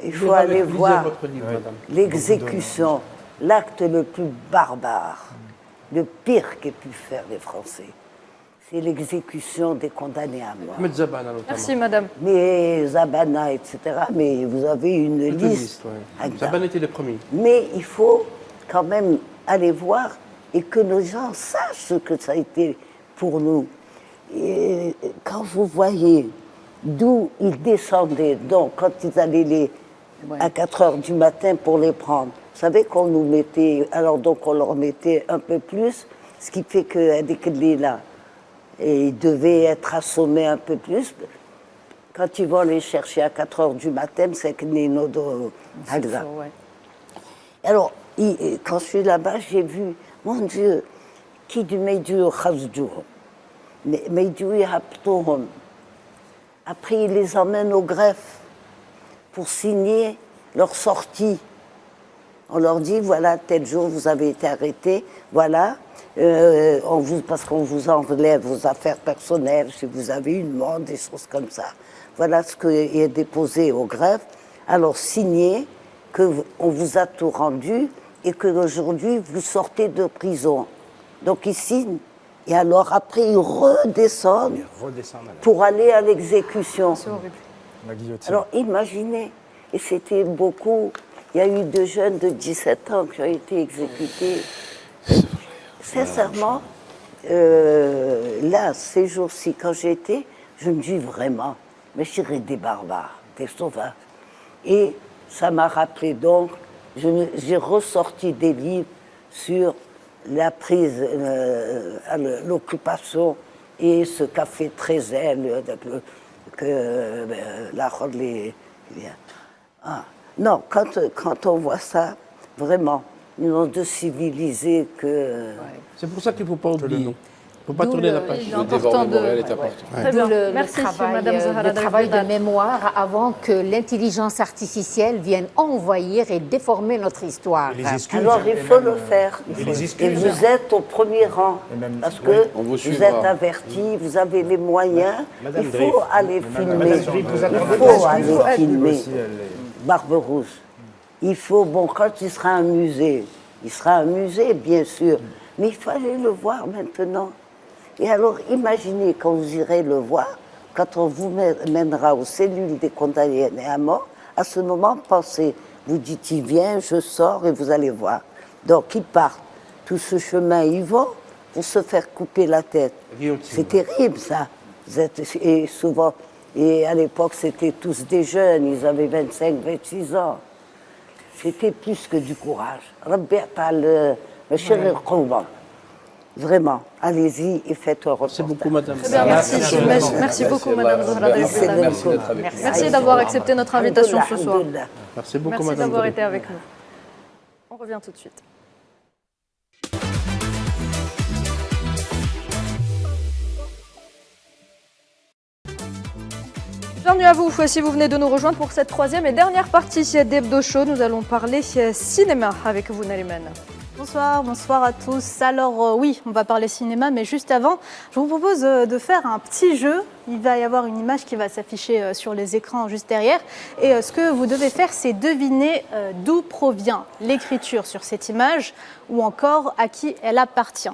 Il faut aller voir l'exécution, l'acte le plus barbare, le pire qu'aient pu faire les Français. C'est l'exécution des condamnés à mort. Merci Madame. Mais Zabana, etc. Mais vous avez une liste. Zabana était le premier. Mais il faut quand même aller voir et que nos gens sachent ce que ça a été pour nous. Et quand vous voyez d'où ils descendaient, donc quand ils allaient à 4 heures du matin pour les prendre, vous savez qu'on nous mettait, alors donc on leur mettait un peu plus, ce qui fait que dès qu'ils étaient là, et ils devaient être assommés un peu plus. Quand ils vont les chercher à 4 heures du matin, c'est que les nodos. Alors, quand je suis là-bas, j'ai vu, mon Dieu, qui du Meidou Khazdouhum. Meidou Yahaptouhum. Après, ils les emmènent au greffe pour signer leur sortie. On leur dit, voilà, tel jour, vous avez été arrêté, voilà, parce qu'on vous enlève vos affaires personnelles, si vous avez une montre, des choses comme ça. Voilà ce qui est déposé au greffe. Alors, signez qu'on vous a tout rendu et qu'aujourd'hui, vous sortez de prison. Donc, ils signent. Et alors, après, ils redescendent pour aller à l'exécution. C'est horrible. La guillotine. Alors, imaginez. Et c'était beaucoup. Il y a eu 2 jeunes de 17 ans qui ont été exécutés. sincèrement, là, ces jours-ci, quand j'ai été, je me dis vraiment, mais je serais des barbares, des sauvages. Et ça m'a rappelé donc, j'ai ressorti des livres sur la prise, l'occupation et ce qu'a fait Trézel, que la non, quand on voit ça, vraiment, ils ont de civilisés que... C'est pour ça qu'il ne faut pas oublier. Il ne faut pas tourner la page. Le développement moral est important. Très bien. Merci, Madame Zahra le travail de mémoire avant que l'intelligence artificielle vienne envahir et déformer notre histoire. Alors il faut le faire. Et vous êtes au premier rang. Parce que vous êtes avertis, vous avez les moyens. Il faut aller filmer. Il faut aller filmer. Barberousse. Il faut, bon, quand il sera un musée, bien sûr. Mais il faut aller le voir maintenant. Et alors, imaginez quand vous irez le voir, quand on vous mènera aux cellules des condamnés à mort, à ce moment, pensez, vous dites, il vient, je sors et vous allez voir. Donc, ils partent. Tout ce chemin, ils vont pour se faire couper la tête. C'est terrible, ça. Et souvent, et à l'époque, c'était tous des jeunes, ils avaient 25, 26 ans. C'était plus que du courage. Vraiment, allez-y et faites un reportage. Merci beaucoup, madame. Très bien, merci beaucoup, madame Zahra. Merci d'avoir accepté notre invitation ce soir. Merci beaucoup, merci madame. Merci d'avoir été avec nous. On revient tout de suite. Bienvenue à vous, si vous venez de nous rejoindre pour cette troisième et dernière partie d'Hebdo Show. Nous allons parler cinéma avec vous, Nariman. Bonsoir à tous. Alors oui, on va parler cinéma, mais juste avant, je vous propose de faire un petit jeu. Il va y avoir une image qui va s'afficher sur les écrans juste derrière. Et ce que vous devez faire, c'est deviner d'où provient l'écriture sur cette image ou encore à qui elle appartient.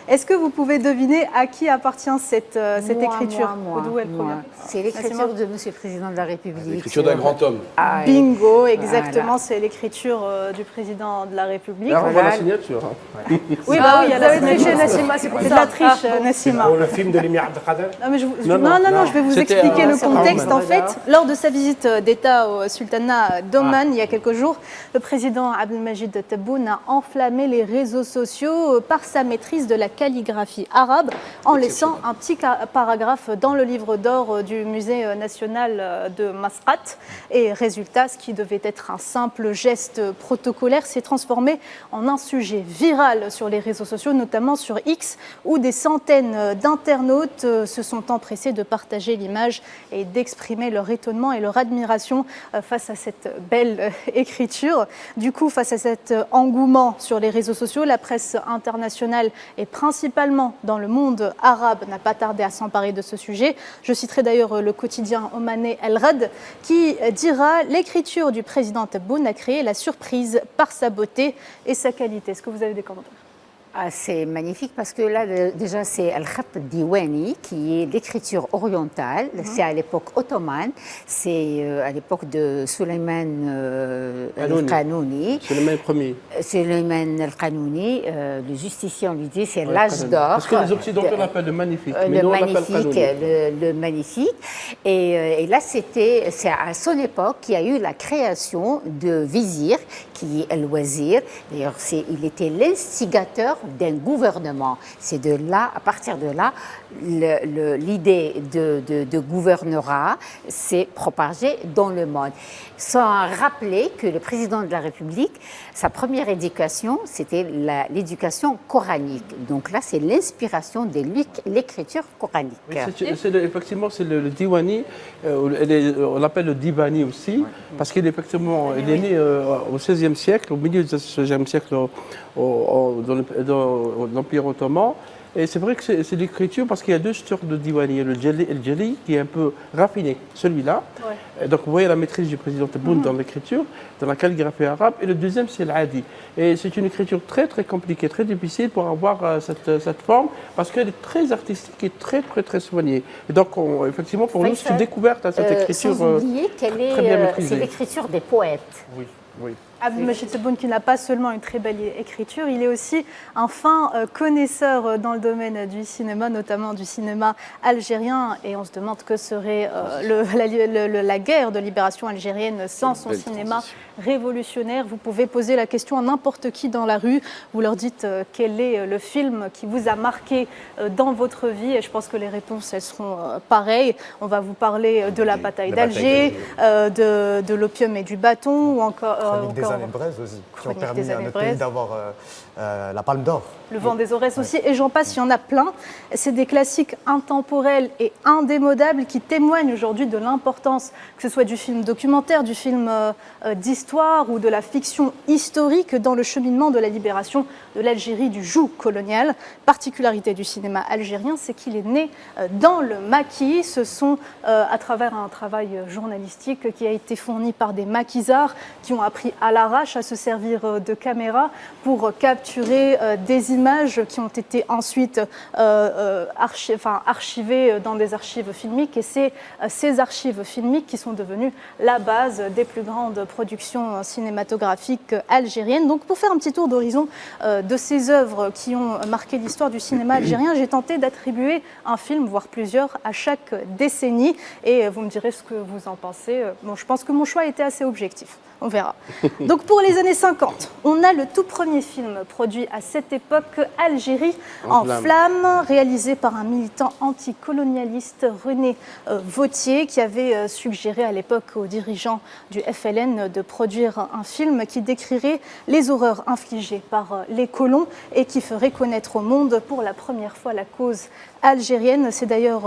Est-ce que vous pouvez deviner à qui appartient cette écriture D'où elle provient? C'est l'écriture de Monsieur le Président de la République. L'écriture d'un grand homme. Bingo, exactement, c'est l'écriture du Président de la République. Là, on voit la signature. Oui, il y a la signature, Nassima, c'est de la triche, Nassima. Pour le film de Lemir Abdelkader. Non, je vais vous expliquer le contexte. En fait, lors de sa visite d'État au Sultanat d'Oman, il y a quelques jours, le président Abdelmajid Tebboune a enflammé les réseaux sociaux par sa maîtrise de la calligraphie arabe en laissant un petit paragraphe dans le livre d'or du musée national de Masqat. Et résultat, ce qui devait être un simple geste protocolaire s'est transformé en un sujet viral sur les réseaux sociaux, notamment sur X, où des centaines d'internautes se sont empressés de partager l'image et d'exprimer leur étonnement et leur admiration face à cette belle écriture. Du coup, face à cet engouement sur les réseaux sociaux, la presse internationale et principalement dans le monde arabe n'a pas tardé à s'emparer de ce sujet. Je citerai d'ailleurs le quotidien omanais El Rad qui dira « L'écriture du président Tebboune a créé la surprise par sa beauté et sa qualité ». Est-ce que vous avez des commentaires ? C'est magnifique parce que là, déjà, c'est Al-Khat Diwani qui est l'écriture orientale. C'est à l'époque ottomane. C'est à l'époque de Sulayman Al-Qanouni. Sulayman Ier. Sulayman Al-Qanouni, le justicier, on lui dit, c'est l'âge d'or. Parce que les Occidentaux l'appellent le magnifique. Mais le nous, magnifique, le magnifique. Et là, c'est à son époque qu'il y a eu la création de vizir, qui est El-Wazir. D'ailleurs, il était l'instigateur d'un gouvernement. C'est de là, à partir de là, l'idée de gouvernorat s'est propagée dans le monde. Sans rappeler que le président de la République, sa première éducation, c'était l'éducation coranique. Donc là, c'est l'inspiration de l'écriture coranique. Oui, effectivement, c'est le Diwani, on l'appelle le Dibani aussi, parce qu'il est né au XVIe siècle, au milieu du XVIe siècle, dans l'Empire ottoman. Et c'est vrai que c'est l'écriture parce qu'il y a deux sortes de Diwani. Il y a le Jali qui est un peu raffiné, celui-là. Ouais. Donc vous voyez la maîtrise du président Tebboune dans l'écriture, dans la calligraphie arabe. Et le deuxième, c'est l'Adi. Et c'est une écriture très très compliquée, très difficile pour avoir cette forme parce qu'elle est très artistique et très très très soignée. Et donc effectivement, pour nous, c'est une découverte à cette écriture sans oublier qu'elle très bien maîtrisée. C'est l'écriture des poètes. Oui, oui. Abdelmajid Tebboune, qui n'a pas seulement une très belle écriture, il est aussi un fin connaisseur dans le domaine du cinéma, notamment du cinéma algérien. Et on se demande que serait la guerre de libération algérienne sans son cinéma révolutionnaire. Vous pouvez poser la question à n'importe qui dans la rue. Vous leur dites quel est le film qui vous a marqué dans votre vie. Et je pense que les réponses, elles seront pareilles. On va vous parler de la bataille d'Alger, de l'opium et du bâton, ou encore... Chronique des années de Braise aussi, qui ont permis à notre pays d'avoir la Palme d'Or. Le vent des Aurès aussi, et j'en passe, il y en a plein. C'est des classiques intemporels et indémodables qui témoignent aujourd'hui de l'importance, que ce soit du film documentaire, du film d'histoire ou de la fiction historique dans le cheminement de la libération de l'Algérie du joug colonial. Particularité du cinéma algérien, c'est qu'il est né dans le maquis. Ce sont à travers un travail journalistique qui a été fourni par des maquisards qui ont appris à l'arrache à se servir de caméras pour capturer des images qui ont été ensuite archivées dans des archives filmiques, et c'est ces archives filmiques qui sont devenues la base des plus grandes productions cinématographiques algériennes. Donc pour faire un petit tour d'horizon de ces œuvres qui ont marqué l'histoire du cinéma algérien, j'ai tenté d'attribuer un film, voire plusieurs, à chaque décennie, et vous me direz ce que vous en pensez. Bon, je pense que mon choix était assez objectif. On verra. Donc pour les années 50, on a le tout premier film produit à cette époque, Algérie en flammes, réalisé par un militant anticolonialiste, René Vauthier, qui avait suggéré à l'époque aux dirigeants du FLN de produire un film qui décrirait les horreurs infligées par les colons et qui ferait connaître au monde pour la première fois la cause algérienne. C'est d'ailleurs,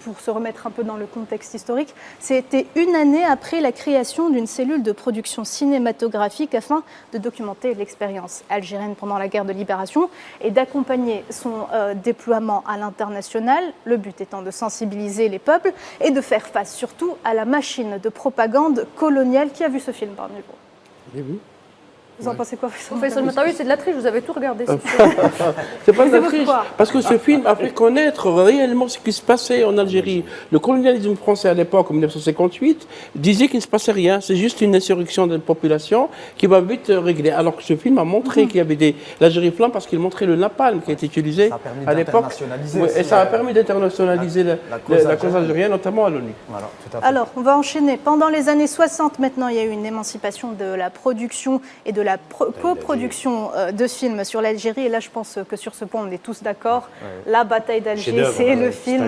pour se remettre un peu dans le contexte historique, c'était une année après la création d'une cellule de production cinématographique afin de documenter l'expérience algérienne pendant la guerre de libération et d'accompagner son déploiement à l'international, le but étant de sensibiliser les peuples et de faire face surtout à la machine de propagande coloniale. Qui a vu ce film parmi vous? J'ai vu. Vous en pensez quoi? Faisal Mataoui, c'est de la triche, vous avez tout regardé. C'est pas de la triche, parce que ce film a fait connaître réellement ce qui se passait en Algérie. Le colonialisme français à l'époque, en 1958, disait qu'il ne se passait rien, c'est juste une insurrection de la population qui va vite régler. Alors que ce film a montré qu'il y avait l'Algérie flamme, parce qu'il montrait le napalm qui a été utilisé à l'époque. Et ça a permis d'internationaliser la cause algérienne, notamment à l'ONU. Voilà, alors, on va enchaîner. Pendant les années 60, maintenant, il y a eu une émancipation de la production et de la coproduction de films sur l'Algérie. Et là, je pense que sur ce point, on est tous d'accord. La bataille d'Alger, c'est le film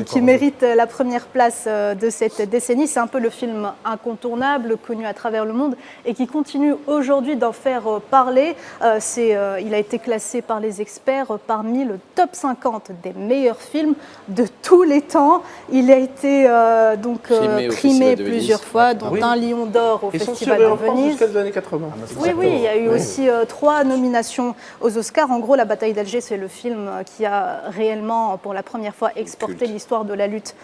qui mérite la première place de cette décennie. C'est un peu le film incontournable, connu à travers le monde et qui continue aujourd'hui d'en faire parler. Il a été classé par les experts parmi le top 50 des meilleurs films de tous les temps. Il a été primé plusieurs fois, dont un Lion d'Or au Festival de Venise. Années 80. Oui, il y a eu aussi 3 nominations aux Oscars. En gros, La bataille d'Alger, c'est le film qui a réellement, pour la première fois, exporté l'histoire de la lutte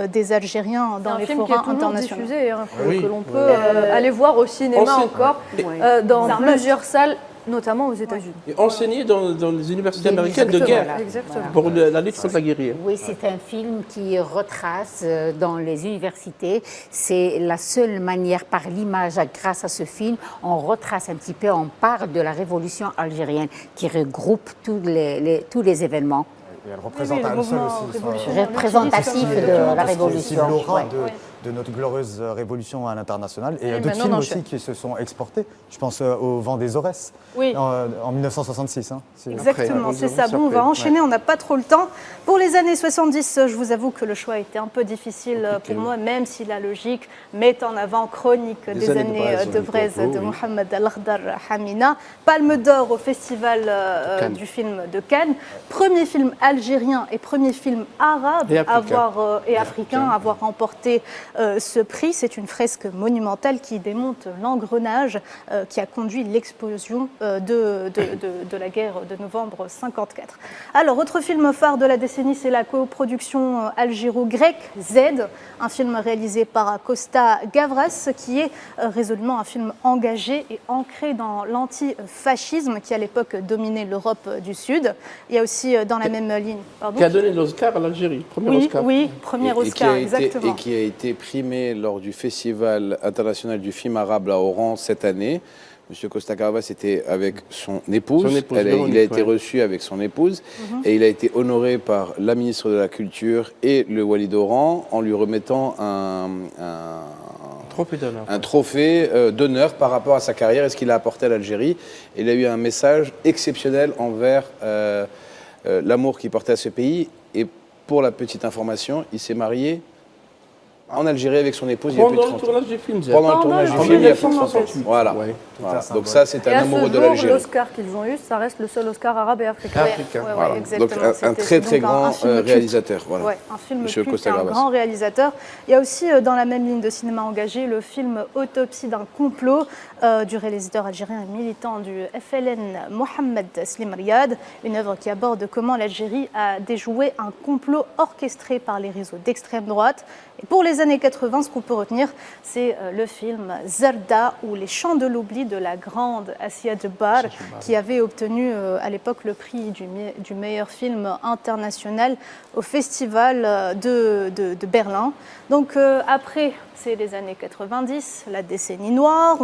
des Algériens dans les forums internationaux. C'est un film qui est diffusé, que l'on peut aller voir au cinéma encore, dans plusieurs salles, notamment aux États-Unis. Et enseigné dans les universités américaines de guerre, pour la lutte contre la guérilla. Oui, c'est un film qui retrace dans les universités. C'est la seule manière, par l'image, grâce à ce film, on retrace un petit peu, on parle de la révolution algérienne qui regroupe tous les événements. Et elle représente à elle seule aussi représentatif de la révolution. De notre glorieuse révolution à l'international. Et il y a d'autres films aussi qui se sont exportés. Je pense au Vent des Aurès, en 1966. Exactement, c'est ça. Bon, on va enchaîner, on n'a pas trop le temps. Pour les années 70, je vous avoue que le choix était un peu difficile pour moi, même si la logique met en avant Chronique des années de Braise de Mohamed Al-Akhdar Hamina, Palme d'Or au Festival du film de Cannes, premier film algérien et premier film arabe et africain à avoir remporté ce prix. C'est une fresque monumentale qui démonte l'engrenage qui a conduit l'explosion de la guerre de novembre 54. Alors, autre film phare de la décennie, c'est la coproduction algéro-grecque Z, un film réalisé par Costa Gavras, qui est résolument un film engagé et ancré dans l'antifascisme qui à l'époque dominait l'Europe du Sud. Il y a aussi dans la même ligne... Qui a donné l'Oscar à l'Algérie, premier Oscar. Oui, premier Oscar, exactement. Et qui a été primé lors du Festival international du film arabe à Oran cette année. Monsieur Costa Gavras était avec son épouse. Il a été reçu avec son épouse et il a été honoré par la ministre de la Culture et le Wali d'Oran en lui remettant un trophée d'honneur par rapport à sa carrière et ce qu'il a apporté à l'Algérie. Il a eu un message exceptionnel envers l'amour qu'il portait à ce pays. Et pour la petite information, il s'est marié en Algérie avec son épouse il y a plus de 30 ans. Pendant le tournage du film. Pendant le tournage du film, il y a plus de 30 ans. Voilà. Ouais, voilà. Donc ça, c'est un amoureux de l'Algérie. L'Oscar qu'ils ont eu, ça reste le seul Oscar arabe et africain. Voilà. Donc un très très grand réalisateur. Voilà. Ouais, un film culte, un grand réalisateur. Il y a aussi dans la même ligne de cinéma engagé le film Autopsie d'un complot du réalisateur algérien et militant du FLN Mohamed Slim Riyad, une œuvre qui aborde comment l'Algérie a déjoué un complot orchestré par les réseaux d'extrême droite. Et pour les années 80, ce qu'on peut retenir, c'est le film Zarda ou Les Chants de l'oubli de la grande Assia Djebbar, qui avait obtenu à l'époque le prix du meilleur film international au Festival de Berlin. Donc après, c'est les années 90, la décennie noire,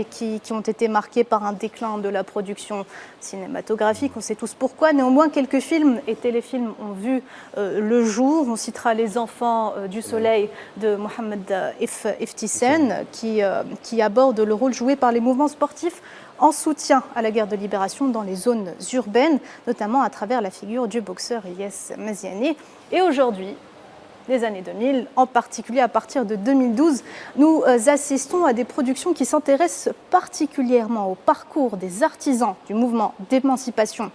qui ont été marquées par un déclin de la production cinématographique. On sait tous pourquoi. Néanmoins, quelques films et téléfilms ont vu le jour. On citera Les Enfants du Soleil de Mohamed Eftisen, qui aborde le rôle joué par les mouvements sportifs en soutien à la guerre de libération dans les zones urbaines, notamment à travers la figure du boxeur Ilyes Maziani. Et aujourd'hui, les années 2000, en particulier à partir de 2012, nous assistons à des productions qui s'intéressent particulièrement au parcours des artisans du mouvement d'émancipation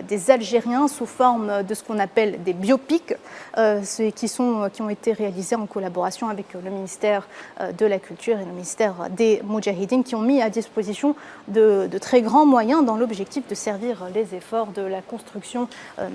des Algériens sous forme de ce qu'on appelle des biopics, qui ont été réalisés en collaboration avec le ministère de la Culture et le ministère des Moudjahidines, qui ont mis à disposition de très grands moyens dans l'objectif de servir les efforts de la construction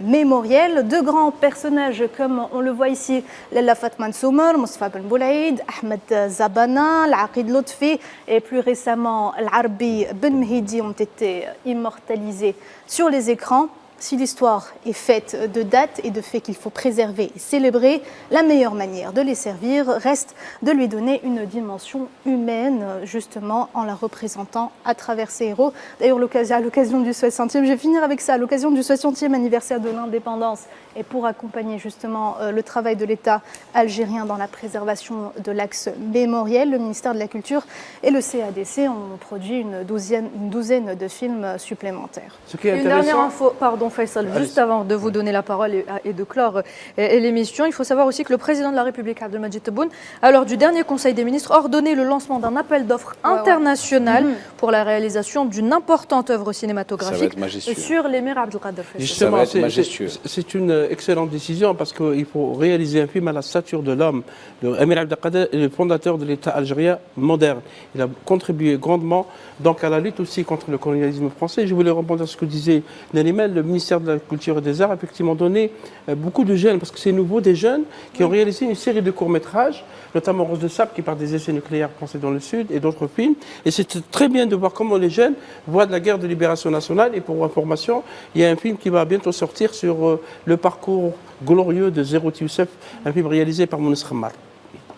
mémorielle. De grands personnages, comme on le voit ici, Lalla Fatma Soumer, Moustapha Ben Boulaïd, Ahmed Zabana, L'Aqid Lotfi et plus récemment L'Arbi Ben Mehidi ont été immortalisés sur les écrans. Si l'histoire est faite de dates et de faits qu'il faut préserver et célébrer, la meilleure manière de les servir reste de lui donner une dimension humaine, justement en la représentant à travers ses héros. D'ailleurs, à l'occasion du 60e, je vais finir avec ça, à l'occasion du 60e anniversaire de l'indépendance et pour accompagner justement le travail de l'État algérien dans la préservation de l'axe mémoriel, le ministère de la Culture et le CADC ont produit une douzaine de films supplémentaires. Une dernière info, pardon Faisal, juste avant de vous donner la parole et de clore l'émission, il faut savoir aussi que le président de la République, Abdelmadjid Tebboune, à l'heure du dernier Conseil des ministres, ordonné le lancement d'un appel d'offres international pour la réalisation d'une importante œuvre cinématographique sur l'émir Abdelkader Faisal. Justement, c'est une excellente décision parce qu'il faut réaliser un film à la stature de l'homme. L'émir Abdelkader est le fondateur de l'État algérien moderne. Il a contribué grandement donc à la lutte aussi contre le colonialisme français. Je voulais répondre à ce que disait Nalimel, le ministère de la Culture et des Arts a effectivement donné beaucoup de jeunes, parce que c'est nouveau, des jeunes qui ont réalisé une série de courts-métrages, notamment Rose de Sable qui parle des essais nucléaires français dans le Sud et d'autres films. Et c'est très bien de voir comment les jeunes voient de la guerre de libération nationale. Et pour information, il y a un film qui va bientôt sortir sur le parcours glorieux de Zerut Youssef, un film réalisé par Mounes Khammar.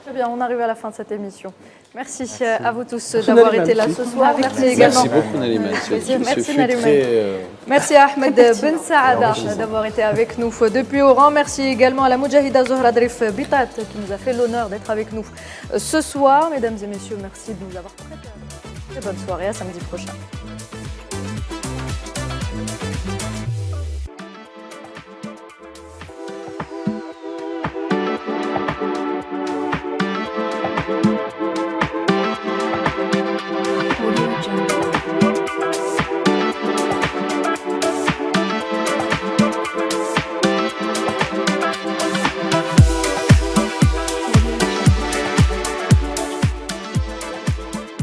Très bien, on arrive à la fin de cette émission. Merci à vous tous d'avoir été là ce soir. Merci également. Merci beaucoup Nalimel. Merci Nalimel. Merci à Ahmed Ben Saada d'avoir été avec nous depuis Oran. Merci également à la Moudjahida Zohra Drif Bitat qui nous a fait l'honneur d'être avec nous ce soir. Mesdames et messieurs, merci de nous avoir prêté. Très bonne soirée, à samedi prochain.